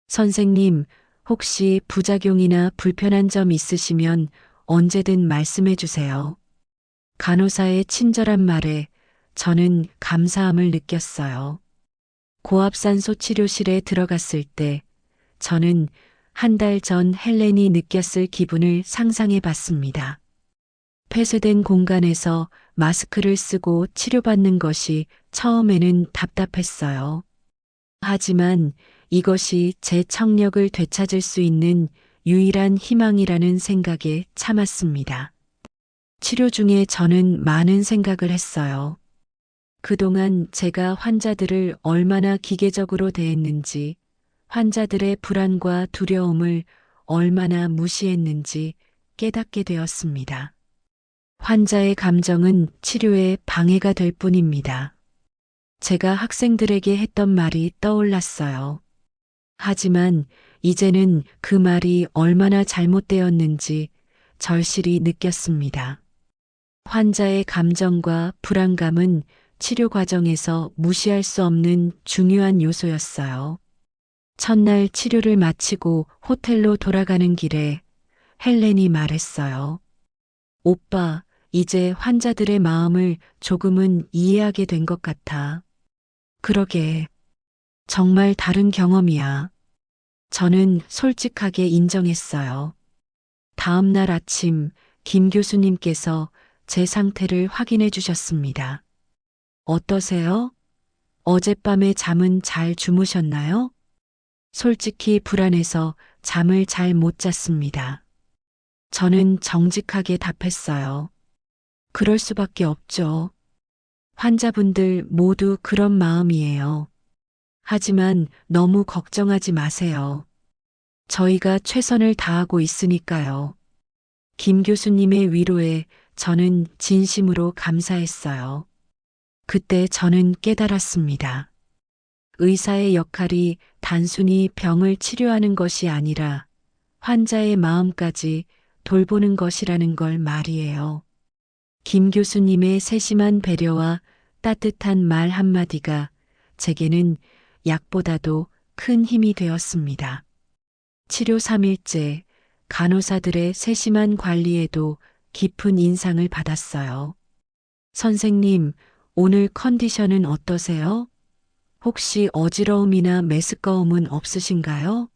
[SPEAKER 2] 선생님, 혹시 부작용이나 불편한 점 있으시면 언제든 말씀해 주세요. 간호사의 친절한 말에 저는 감사함을 느꼈어요. 고압산소 치료실에 들어갔을 때 저는 한 달 전 헬렌이 느꼈을 기분을 상상해 봤습니다. 폐쇄된 공간에서 마스크를 쓰고 치료받는 것이 처음에는 답답했어요. 하지만 이것이 제 청력을 되찾을 수 있는 유일한 희망이라는 생각에 참았습니다. 치료 중에 저는 많은 생각을 했어요. 그동안 제가 환자들을 얼마나 기계적으로 대했는지, 환자들의 불안과 두려움을 얼마나 무시했는지 깨닫게 되었습니다. 환자의 감정은 치료에 방해가 될 뿐입니다. 제가 학생들에게 했던 말이 떠올랐어요. 하지만 이제는 그 말이 얼마나 잘못되었는지 절실히 느꼈습니다. 환자의 감정과 불안감은 치료 과정에서 무시할 수 없는 중요한 요소였어요. 첫날 치료를 마치고 호텔로 돌아가는 길에 헬렌이 말했어요. 오빠, 이제 환자들의 마음을 조금은 이해하게 된 것 같아. 그러게. 정말 다른 경험이야. 저는 솔직하게 인정했어요. 다음 날 아침 김 교수님께서 제 상태를 확인해 주셨습니다. 어떠세요? 어젯밤에 잠은 잘 주무셨나요? 솔직히 불안해서 잠을 잘 못 잤습니다. 저는 정직하게 답했어요. 그럴 수밖에 없죠. 환자분들 모두 그런 마음이에요. 하지만 너무 걱정하지 마세요. 저희가 최선을 다하고 있으니까요. 김 교수님의 위로에 저는 진심으로 감사했어요. 그때 저는 깨달았습니다. 의사의 역할이 단순히 병을 치료하는 것이 아니라 환자의 마음까지 돌보는 것이라는 걸 말이에요. 김 교수님의 세심한 배려와 따뜻한 말 한마디가 제게는 약보다도 큰 힘이 되었습니다. 치료 3일째, 간호사들의 세심한 관리에도 깊은 인상을 받았어요. 선생님, 오늘 컨디션은 어떠세요? 혹시 어지러움이나 메스꺼움은 없으신가요?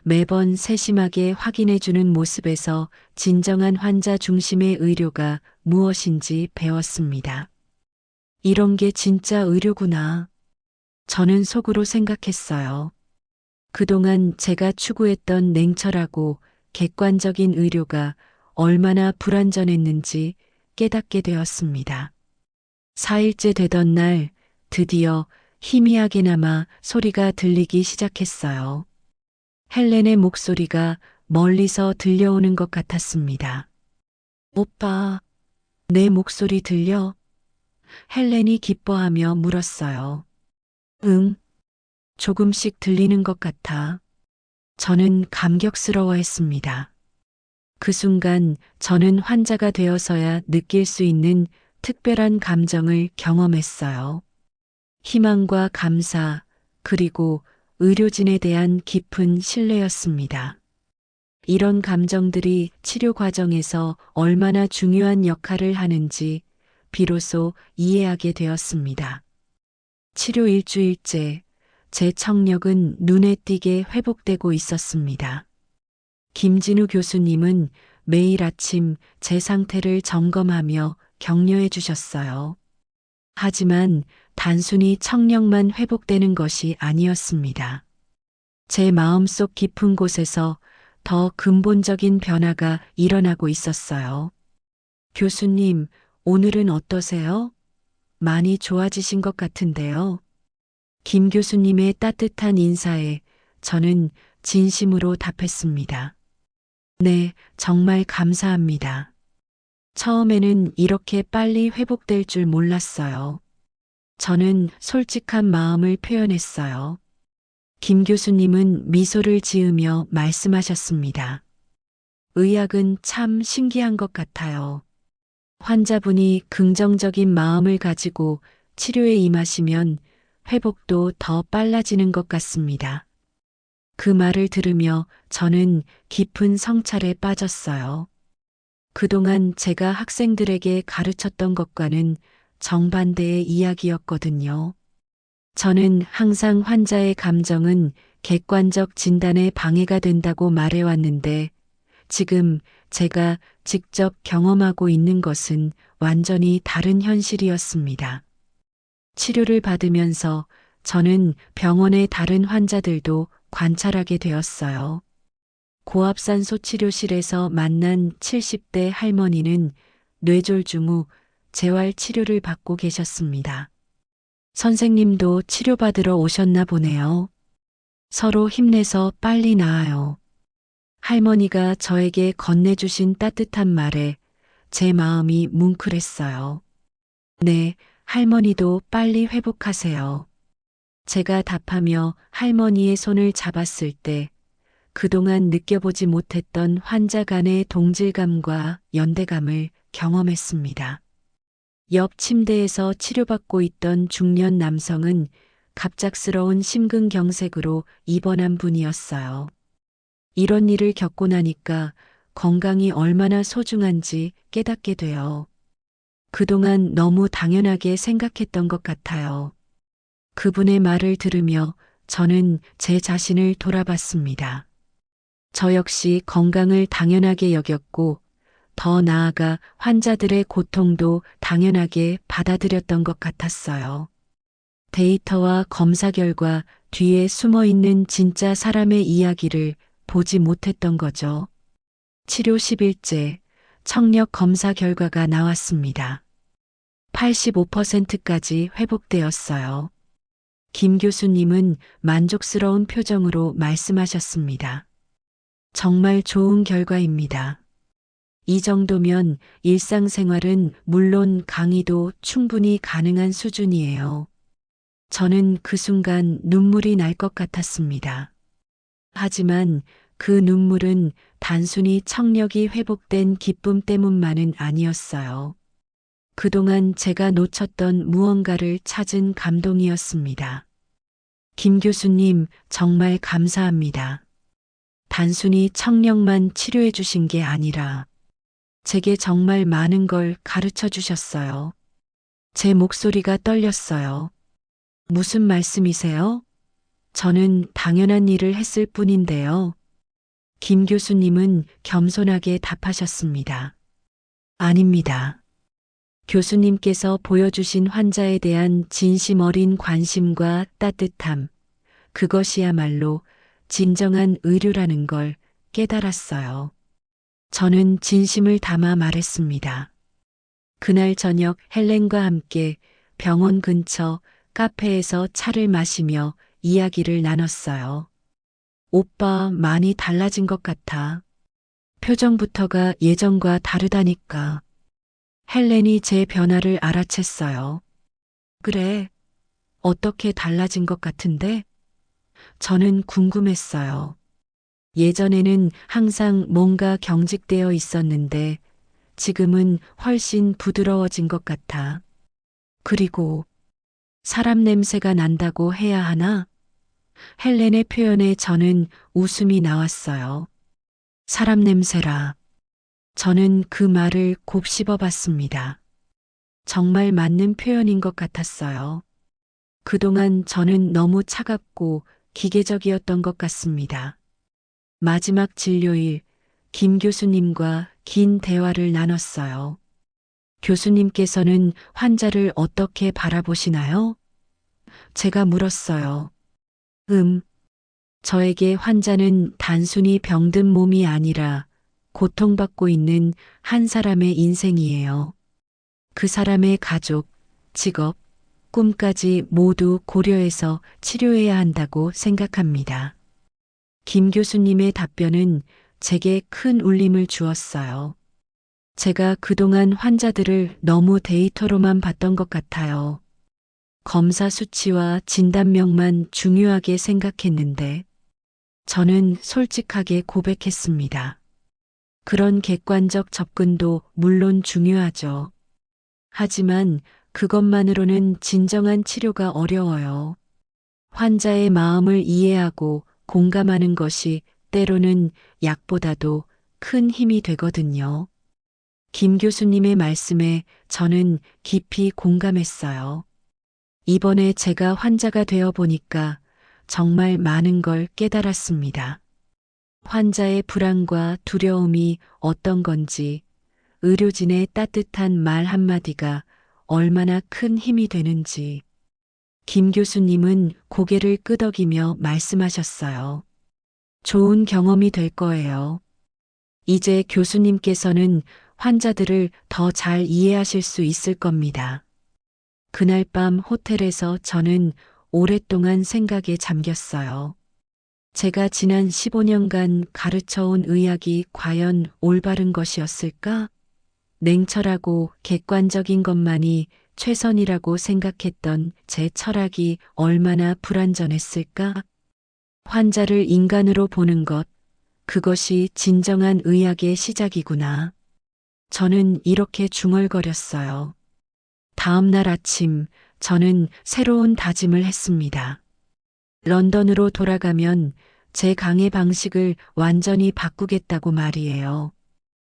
[SPEAKER 2] 매번 세심하게 확인해주는 모습에서 진정한 환자 중심의 의료가 무엇인지 배웠습니다. 이런 게 진짜 의료구나. 저는 속으로 생각했어요. 그동안 제가 추구했던 냉철하고 객관적인 의료가 얼마나 불완전했는지 깨닫게 되었습니다. 4일째 되던 날 드디어 희미하게나마 소리가 들리기 시작했어요. 헬렌의 목소리가 멀리서 들려오는 것 같았습니다. 오빠, 내 목소리 들려? 헬렌이 기뻐하며 물었어요. 응, 조금씩 들리는 것 같아. 저는 감격스러워했습니다. 그 순간 저는 환자가 되어서야 느낄 수 있는 특별한 감정을 경험했어요. 희망과 감사, 그리고 의료진에 대한 깊은 신뢰였습니다. 이런 감정들이 치료 과정에서 얼마나 중요한 역할을 하는지 비로소 이해하게 되었습니다. 치료 일주일째, 제 청력은 눈에 띄게 회복되고 있었습니다. 김진우 교수님은 매일 아침 제 상태를 점검하며 격려해 주셨어요. 하지만 단순히 청력만 회복되는 것이 아니었습니다. 제 마음속 깊은 곳에서 더 근본적인 변화가 일어나고 있었어요. 교수님, 오늘은 어떠세요? 많이 좋아지신 것 같은데요. 김 교수님의 따뜻한 인사에 저는 진심으로 답했습니다. 네, 정말 감사합니다. 처음에는 이렇게 빨리 회복될 줄 몰랐어요. 저는 솔직한 마음을 표현했어요. 김 교수님은 미소를 지으며 말씀하셨습니다. 의학은 참 신기한 것 같아요. 환자분이 긍정적인 마음을 가지고 치료에 임하시면 회복도 더 빨라지는 것 같습니다. 그 말을 들으며 저는 깊은 성찰에 빠졌어요. 그동안 제가 학생들에게 가르쳤던 것과는 정반대의 이야기였거든요. 저는 항상 환자의 감정은 객관적 진단에 방해가 된다고 말해왔는데 지금 제가 직접 경험하고 있는 것은 완전히 다른 현실이었습니다. 치료를 받으면서 저는 병원의 다른 환자들도 관찰하게 되었어요. 고압산소 치료실에서 만난 70대 할머니는 뇌졸중 후 재활 치료를 받고 계셨습니다. 선생님도 치료받으러 오셨나 보네요. 서로 힘내서 빨리 나아요. 할머니가 저에게 건네주신 따뜻한 말에 제 마음이 뭉클했어요. 네, 할머니도 빨리 회복하세요. 제가 답하며 할머니의 손을 잡았을 때 그동안 느껴보지 못했던 환자 간의 동질감과 연대감을 경험했습니다. 옆 침대에서 치료받고 있던 중년 남성은 갑작스러운 심근경색으로 입원한 분이었어요. 이런 일을 겪고 나니까 건강이 얼마나 소중한지 깨닫게 돼요. 그동안 너무 당연하게 생각했던 것 같아요. 그분의 말을 들으며 저는 제 자신을 돌아봤습니다. 저 역시 건강을 당연하게 여겼고 더 나아가 환자들의 고통도 당연하게 받아들였던 것 같았어요. 데이터와 검사 결과 뒤에 숨어 있는 진짜 사람의 이야기를 보지 못했던 거죠. 치료 10일째 청력 검사 결과가 나왔습니다. 85%까지 회복되었어요. 김 교수님은 만족스러운 표정으로 말씀하셨습니다. 정말 좋은 결과입니다. 이 정도면 일상생활은 물론 강의도 충분히 가능한 수준이에요. 저는 그 순간 눈물이 날 것 같았습니다. 하지만 그 눈물은 단순히 청력이 회복된 기쁨 때문만은 아니었어요. 그동안 제가 놓쳤던 무언가를 찾은 감동이었습니다. 김 교수님, 정말 감사합니다. 단순히 청력만 치료해 주신 게 아니라 제게 정말 많은 걸 가르쳐 주셨어요. 제 목소리가 떨렸어요. 무슨 말씀이세요? 저는 당연한 일을 했을 뿐인데요. 김 교수님은 겸손하게 답하셨습니다. 아닙니다. 교수님께서 보여주신 환자에 대한 진심 어린 관심과 따뜻함, 그것이야말로 진정한 의료라는 걸 깨달았어요. 저는 진심을 담아 말했습니다. 그날 저녁 헬렌과 함께 병원 근처 카페에서 차를 마시며 이야기를 나눴어요. 오빠 많이 달라진 것 같아. 표정부터가 예전과 다르다니까. 헬렌이 제 변화를 알아챘어요. 그래, 어떻게 달라진 것 같은데? 저는 궁금했어요. 예전에는 항상 뭔가 경직되어 있었는데 지금은 훨씬 부드러워진 것 같아. 그리고 사람 냄새가 난다고 해야 하나? 헬렌의 표현에 저는 웃음이 나왔어요. 사람 냄새라. 저는 그 말을 곱씹어 봤습니다. 정말 맞는 표현인 것 같았어요. 그동안 저는 너무 차갑고 기계적이었던 것 같습니다. 마지막 진료일, 김 교수님과 긴 대화를 나눴어요. 교수님께서는 환자를 어떻게 바라보시나요? 제가 물었어요. 저에게 환자는 단순히 병든 몸이 아니라 고통받고 있는 한 사람의 인생이에요. 그 사람의 가족, 직업, 꿈까지 모두 고려해서 치료해야 한다고 생각합니다. 김 교수님의 답변은 제게 큰 울림을 주었어요. 제가 그동안 환자들을 너무 데이터로만 봤던 것 같아요. 검사 수치와 진단명만 중요하게 생각했는데 저는 솔직하게 고백했습니다. 그런 객관적 접근도 물론 중요하죠. 하지만 그것만으로는 진정한 치료가 어려워요. 환자의 마음을 이해하고 공감하는 것이 때로는 약보다도 큰 힘이 되거든요. 김 교수님의 말씀에 저는 깊이 공감했어요. 이번에 제가 환자가 되어 보니까 정말 많은 걸 깨달았습니다. 환자의 불안과 두려움이 어떤 건지, 의료진의 따뜻한 말 한마디가 얼마나 큰 힘이 되는지. 김 교수님은 고개를 끄덕이며 말씀하셨어요. 좋은 경험이 될 거예요. 이제 교수님께서는 환자들을 더 잘 이해하실 수 있을 겁니다. 그날 밤 호텔에서 저는 오랫동안 생각에 잠겼어요. 제가 지난 15년간 가르쳐온 의학이 과연 올바른 것이었을까? 냉철하고 객관적인 것만이 최선이라고 생각했던 제 철학이 얼마나 불완전했을까? 환자를 인간으로 보는 것, 그것이 진정한 의학의 시작이구나. 저는 이렇게 중얼거렸어요. 다음 날 아침, 저는 새로운 다짐을 했습니다. 런던으로 돌아가면 제 강의 방식을 완전히 바꾸겠다고 말이에요.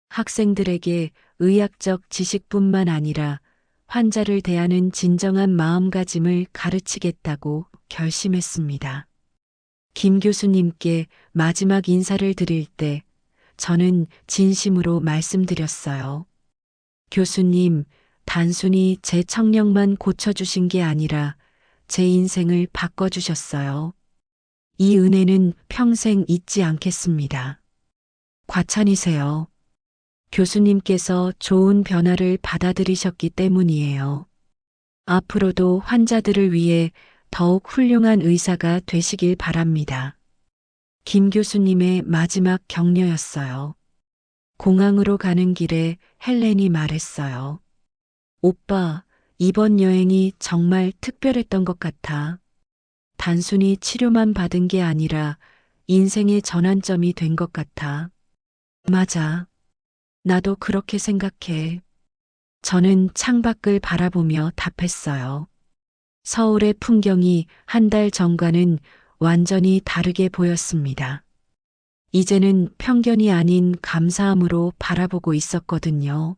[SPEAKER 2] 학생들에게 의학적 지식뿐만 아니라 환자를 대하는 진정한 마음가짐을 가르치겠다고 결심했습니다. 김 교수님께 마지막 인사를 드릴 때 저는 진심으로 말씀드렸어요. 교수님, 단순히 제 청력만 고쳐주신 게 아니라 제 인생을 바꿔주셨어요. 이 은혜는 평생 잊지 않겠습니다. 과찬이세요. 교수님께서 좋은 변화를 받아들이셨기 때문이에요. 앞으로도 환자들을 위해 더욱 훌륭한 의사가 되시길 바랍니다. 김 교수님의 마지막 격려였어요. 공항으로 가는 길에 헬렌이 말했어요. 오빠, 이번 여행이 정말 특별했던 것 같아. 단순히 치료만 받은 게 아니라 인생의 전환점이 된 것 같아. 맞아. 나도 그렇게 생각해. 저는 창밖을 바라보며 답했어요. 서울의 풍경이 한 달 전과는 완전히 다르게 보였습니다. 이제는 편견이 아닌 감사함으로 바라보고 있었거든요.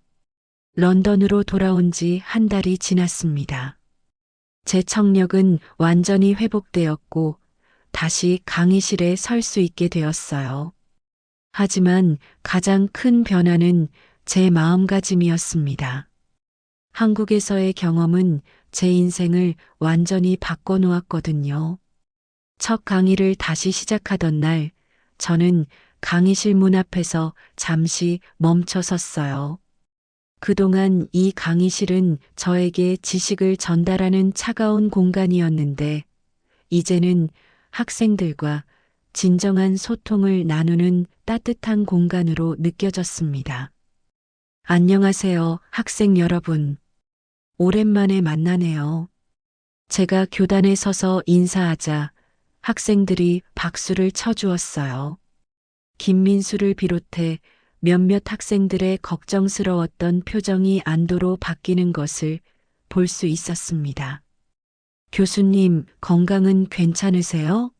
[SPEAKER 2] 런던으로 돌아온 지 한 달이 지났습니다. 제 청력은 완전히 회복되었고 다시 강의실에 설 수 있게 되었어요. 하지만 가장 큰 변화는 제 마음가짐이었습니다. 한국에서의 경험은 제 인생을 완전히 바꿔놓았거든요. 첫 강의를 다시 시작하던 날, 저는 강의실 문 앞에서 잠시 멈춰 섰어요. 그동안 이 강의실은 저에게 지식을 전달하는 차가운 공간이었는데, 이제는 학생들과 진정한 소통을 나누는 따뜻한 공간으로 느껴졌습니다. 안녕하세요, 학생 여러분. 오랜만에 만나네요. 제가 교단에 서서 인사하자 학생들이 박수를 쳐주었어요. 김민수를 비롯해 몇몇 학생들의 걱정스러웠던 표정이 안도로 바뀌는 것을 볼 수 있었습니다. 교수님, 건강은 괜찮으세요?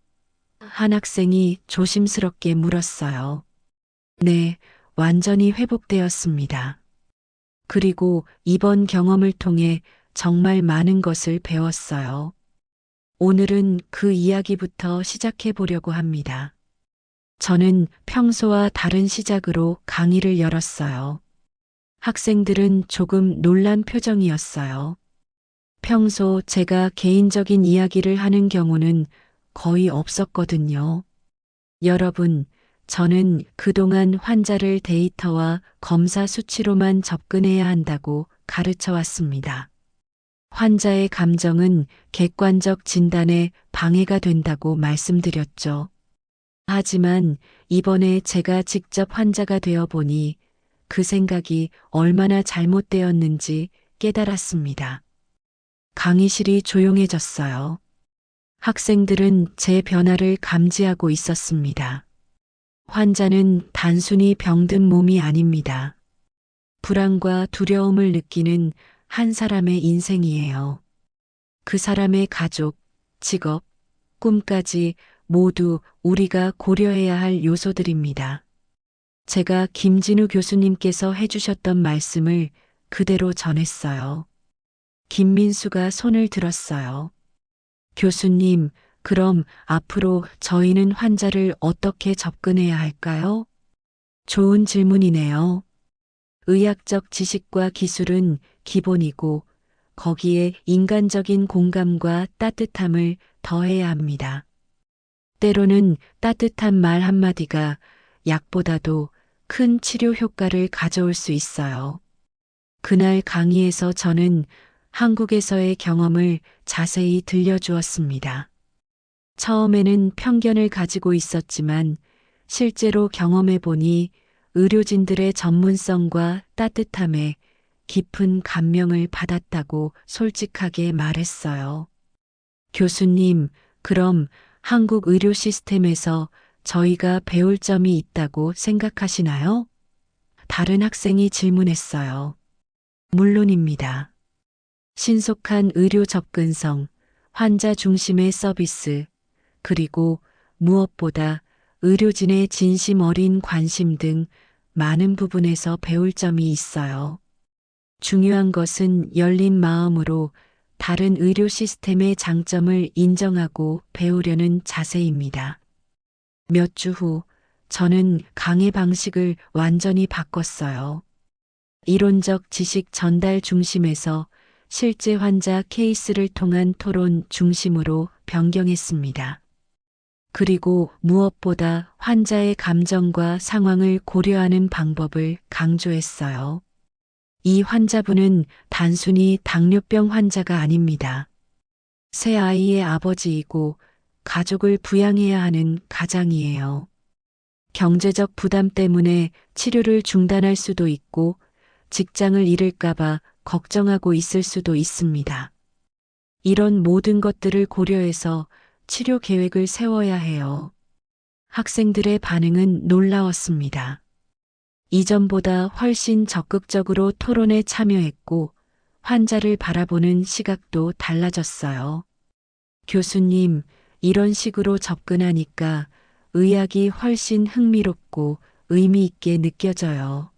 [SPEAKER 2] 한 학생이 조심스럽게 물었어요. 네, 완전히 회복되었습니다. 그리고 이번 경험을 통해 정말 많은 것을 배웠어요. 오늘은 그 이야기부터 시작해 보려고 합니다. 저는 평소와 다른 시작으로 강의를 열었어요. 학생들은 조금 놀란 표정이었어요. 평소 제가 개인적인 이야기를 하는 경우는 거의 없었거든요. 여러분, 저는 그동안 환자를 데이터와 검사 수치로만 접근해야 한다고 가르쳐 왔습니다. 환자의 감정은 객관적 진단에 방해가 된다고 말씀드렸죠. 하지만 이번에 제가 직접 환자가 되어 보니 그 생각이 얼마나 잘못되었는지 깨달았습니다. 강의실이 조용해졌어요. 학생들은 제 변화를 감지하고 있었습니다. 환자는 단순히 병든 몸이 아닙니다. 불안과 두려움을 느끼는 한 사람의 인생이에요. 그 사람의 가족, 직업, 꿈까지 모두 우리가 고려해야 할 요소들입니다. 제가 김진우 교수님께서 해주셨던 말씀을 그대로 전했어요. 김민수가 손을 들었어요. 교수님, 그럼 앞으로 저희는 환자를 어떻게 접근해야 할까요? 좋은 질문이네요. 의학적 지식과 기술은 기본이고 거기에 인간적인 공감과 따뜻함을 더해야 합니다. 때로는 따뜻한 말 한마디가 약보다도 큰 치료 효과를 가져올 수 있어요. 그날 강의에서 저는 한국에서의 경험을 자세히 들려주었습니다. 처음에는 편견을 가지고 있었지만 실제로 경험해 보니 의료진들의 전문성과 따뜻함에 깊은 감명을 받았다고 솔직하게 말했어요. 교수님, 그럼 한국 의료 시스템에서 저희가 배울 점이 있다고 생각하시나요? 다른 학생이 질문했어요. 물론입니다. 신속한 의료 접근성, 환자 중심의 서비스, 그리고 무엇보다 의료진의 진심 어린 관심 등 많은 부분에서 배울 점이 있어요. 중요한 것은 열린 마음으로 다른 의료 시스템의 장점을 인정하고 배우려는 자세입니다. 몇 주 후, 저는 강의 방식을 완전히 바꿨어요. 이론적 지식 전달 중심에서 실제 환자 케이스를 통한 토론 중심으로 변경했습니다. 그리고 무엇보다 환자의 감정과 상황을 고려하는 방법을 강조했어요. 이 환자분은 단순히 당뇨병 환자가 아닙니다. 새 아이의 아버지이고 가족을 부양해야 하는 가장이에요. 경제적 부담 때문에 치료를 중단할 수도 있고 직장을 잃을까봐 걱정하고 있을 수도 있습니다. 이런 모든 것들을 고려해서 치료 계획을 세워야 해요. 학생들의 반응은 놀라웠습니다. 이전보다 훨씬 적극적으로 토론에 참여했고 환자를 바라보는 시각도 달라졌어요. 교수님, 이런 식으로 접근하니까 의학이 훨씬 흥미롭고 의미 있게 느껴져요.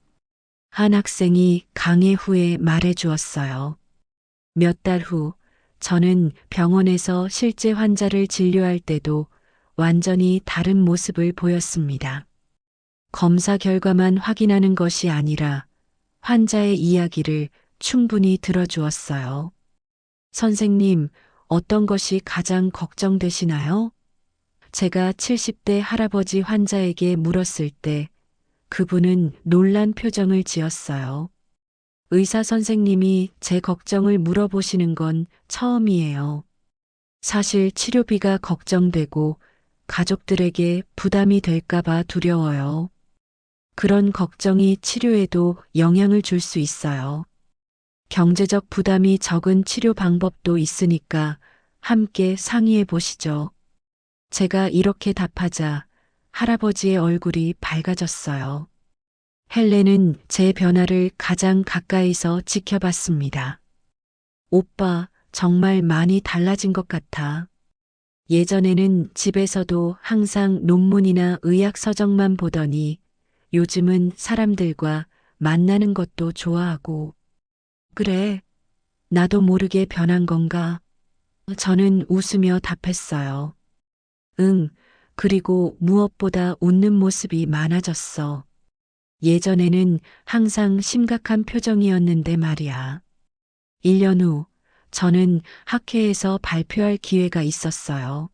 [SPEAKER 2] 한 학생이 강의 후에 말해 주었어요. 몇 달 후, 저는 병원에서 실제 환자를 진료할 때도 완전히 다른 모습을 보였습니다. 검사 결과만 확인하는 것이 아니라 환자의 이야기를 충분히 들어주었어요. 선생님, 어떤 것이 가장 걱정되시나요? 제가 70대 할아버지 환자에게 물었을 때 그분은 놀란 표정을 지었어요. 의사 선생님이 제 걱정을 물어보시는 건 처음이에요. 사실 치료비가 걱정되고 가족들에게 부담이 될까봐 두려워요. 그런 걱정이 치료에도 영향을 줄 수 있어요. 경제적 부담이 적은 치료 방법도 있으니까 함께 상의해 보시죠. 제가 이렇게 답하자 할아버지의 얼굴이 밝아졌어요. 헬렌은 제 변화를 가장 가까이서 지켜봤습니다. 오빠, 정말 많이 달라진 것 같아. 예전에는 집에서도 항상 논문이나 의학 서적만 보더니 요즘은 사람들과 만나는 것도 좋아하고. 그래, 나도 모르게 변한 건가? 저는 웃으며 답했어요. 응, 그리고 무엇보다 웃는 모습이 많아졌어. 예전에는 항상 심각한 표정이었는데 말이야. 1년 후, 저는 학회에서 발표할 기회가 있었어요.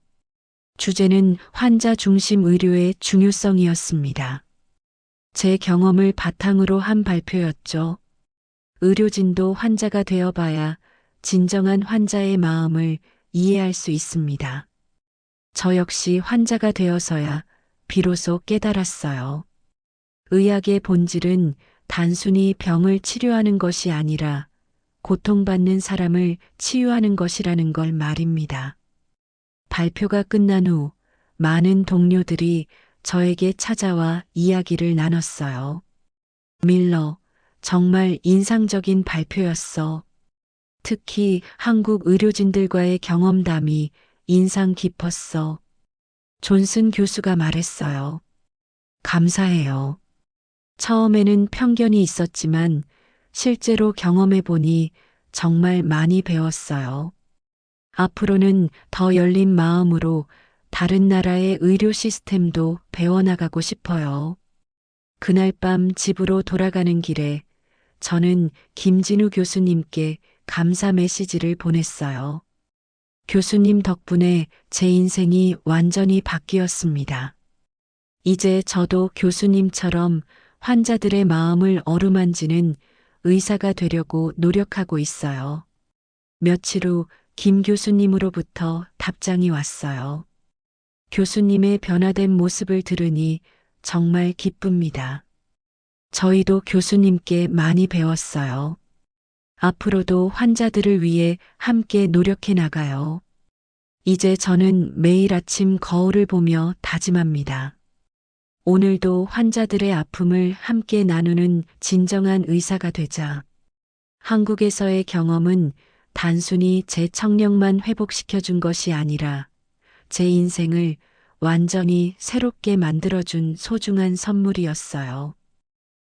[SPEAKER 2] 주제는 환자 중심 의료의 중요성이었습니다. 제 경험을 바탕으로 한 발표였죠. 의료진도 환자가 되어봐야 진정한 환자의 마음을 이해할 수 있습니다. 저 역시 환자가 되어서야 비로소 깨달았어요. 의학의 본질은 단순히 병을 치료하는 것이 아니라 고통받는 사람을 치유하는 것이라는 걸 말입니다. 발표가 끝난 후 많은 동료들이 저에게 찾아와 이야기를 나눴어요. 밀러, 정말 인상적인 발표였어. 특히 한국 의료진들과의 경험담이 인상 깊었어. 존슨 교수가 말했어요. 감사해요. 처음에는 편견이 있었지만 실제로 경험해 보니 정말 많이 배웠어요. 앞으로는 더 열린 마음으로 다른 나라의 의료 시스템도 배워나가고 싶어요. 그날 밤 집으로 돌아가는 길에 저는 김진우 교수님께 감사 메시지를 보냈어요. 교수님 덕분에 제 인생이 완전히 바뀌었습니다. 이제 저도 교수님처럼 환자들의 마음을 어루만지는 의사가 되려고 노력하고 있어요. 며칠 후 김 교수님으로부터 답장이 왔어요. 교수님의 변화된 모습을 들으니 정말 기쁩니다. 저희도 교수님께 많이 배웠어요. 앞으로도 환자들을 위해 함께 노력해 나가요. 이제 저는 매일 아침 거울을 보며 다짐합니다. 오늘도 환자들의 아픔을 함께 나누는 진정한 의사가 되자. 한국에서의 경험은 단순히 제 청력만 회복시켜준 것이 아니라 제 인생을 완전히 새롭게 만들어준 소중한 선물이었어요.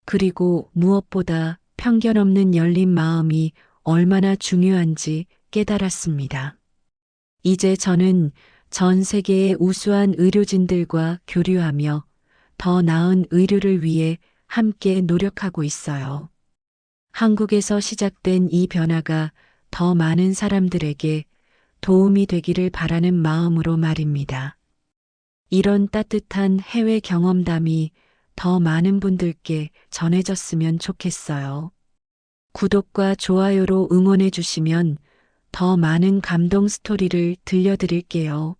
[SPEAKER 2] 그리고 무엇보다 편견 없는 열린 마음이 얼마나 중요한지 깨달았습니다. 이제 저는 전 세계의 우수한 의료진들과 교류하며 더 나은 의료를 위해 함께 노력하고 있어요. 한국에서 시작된 이 변화가 더 많은 사람들에게 도움이 되기를 바라는 마음으로 말입니다. 이런 따뜻한 해외 경험담이 더 많은 분들께 전해졌으면 좋겠어요. 구독과 좋아요로 응원해 주시면 더 많은 감동 스토리를 들려드릴게요.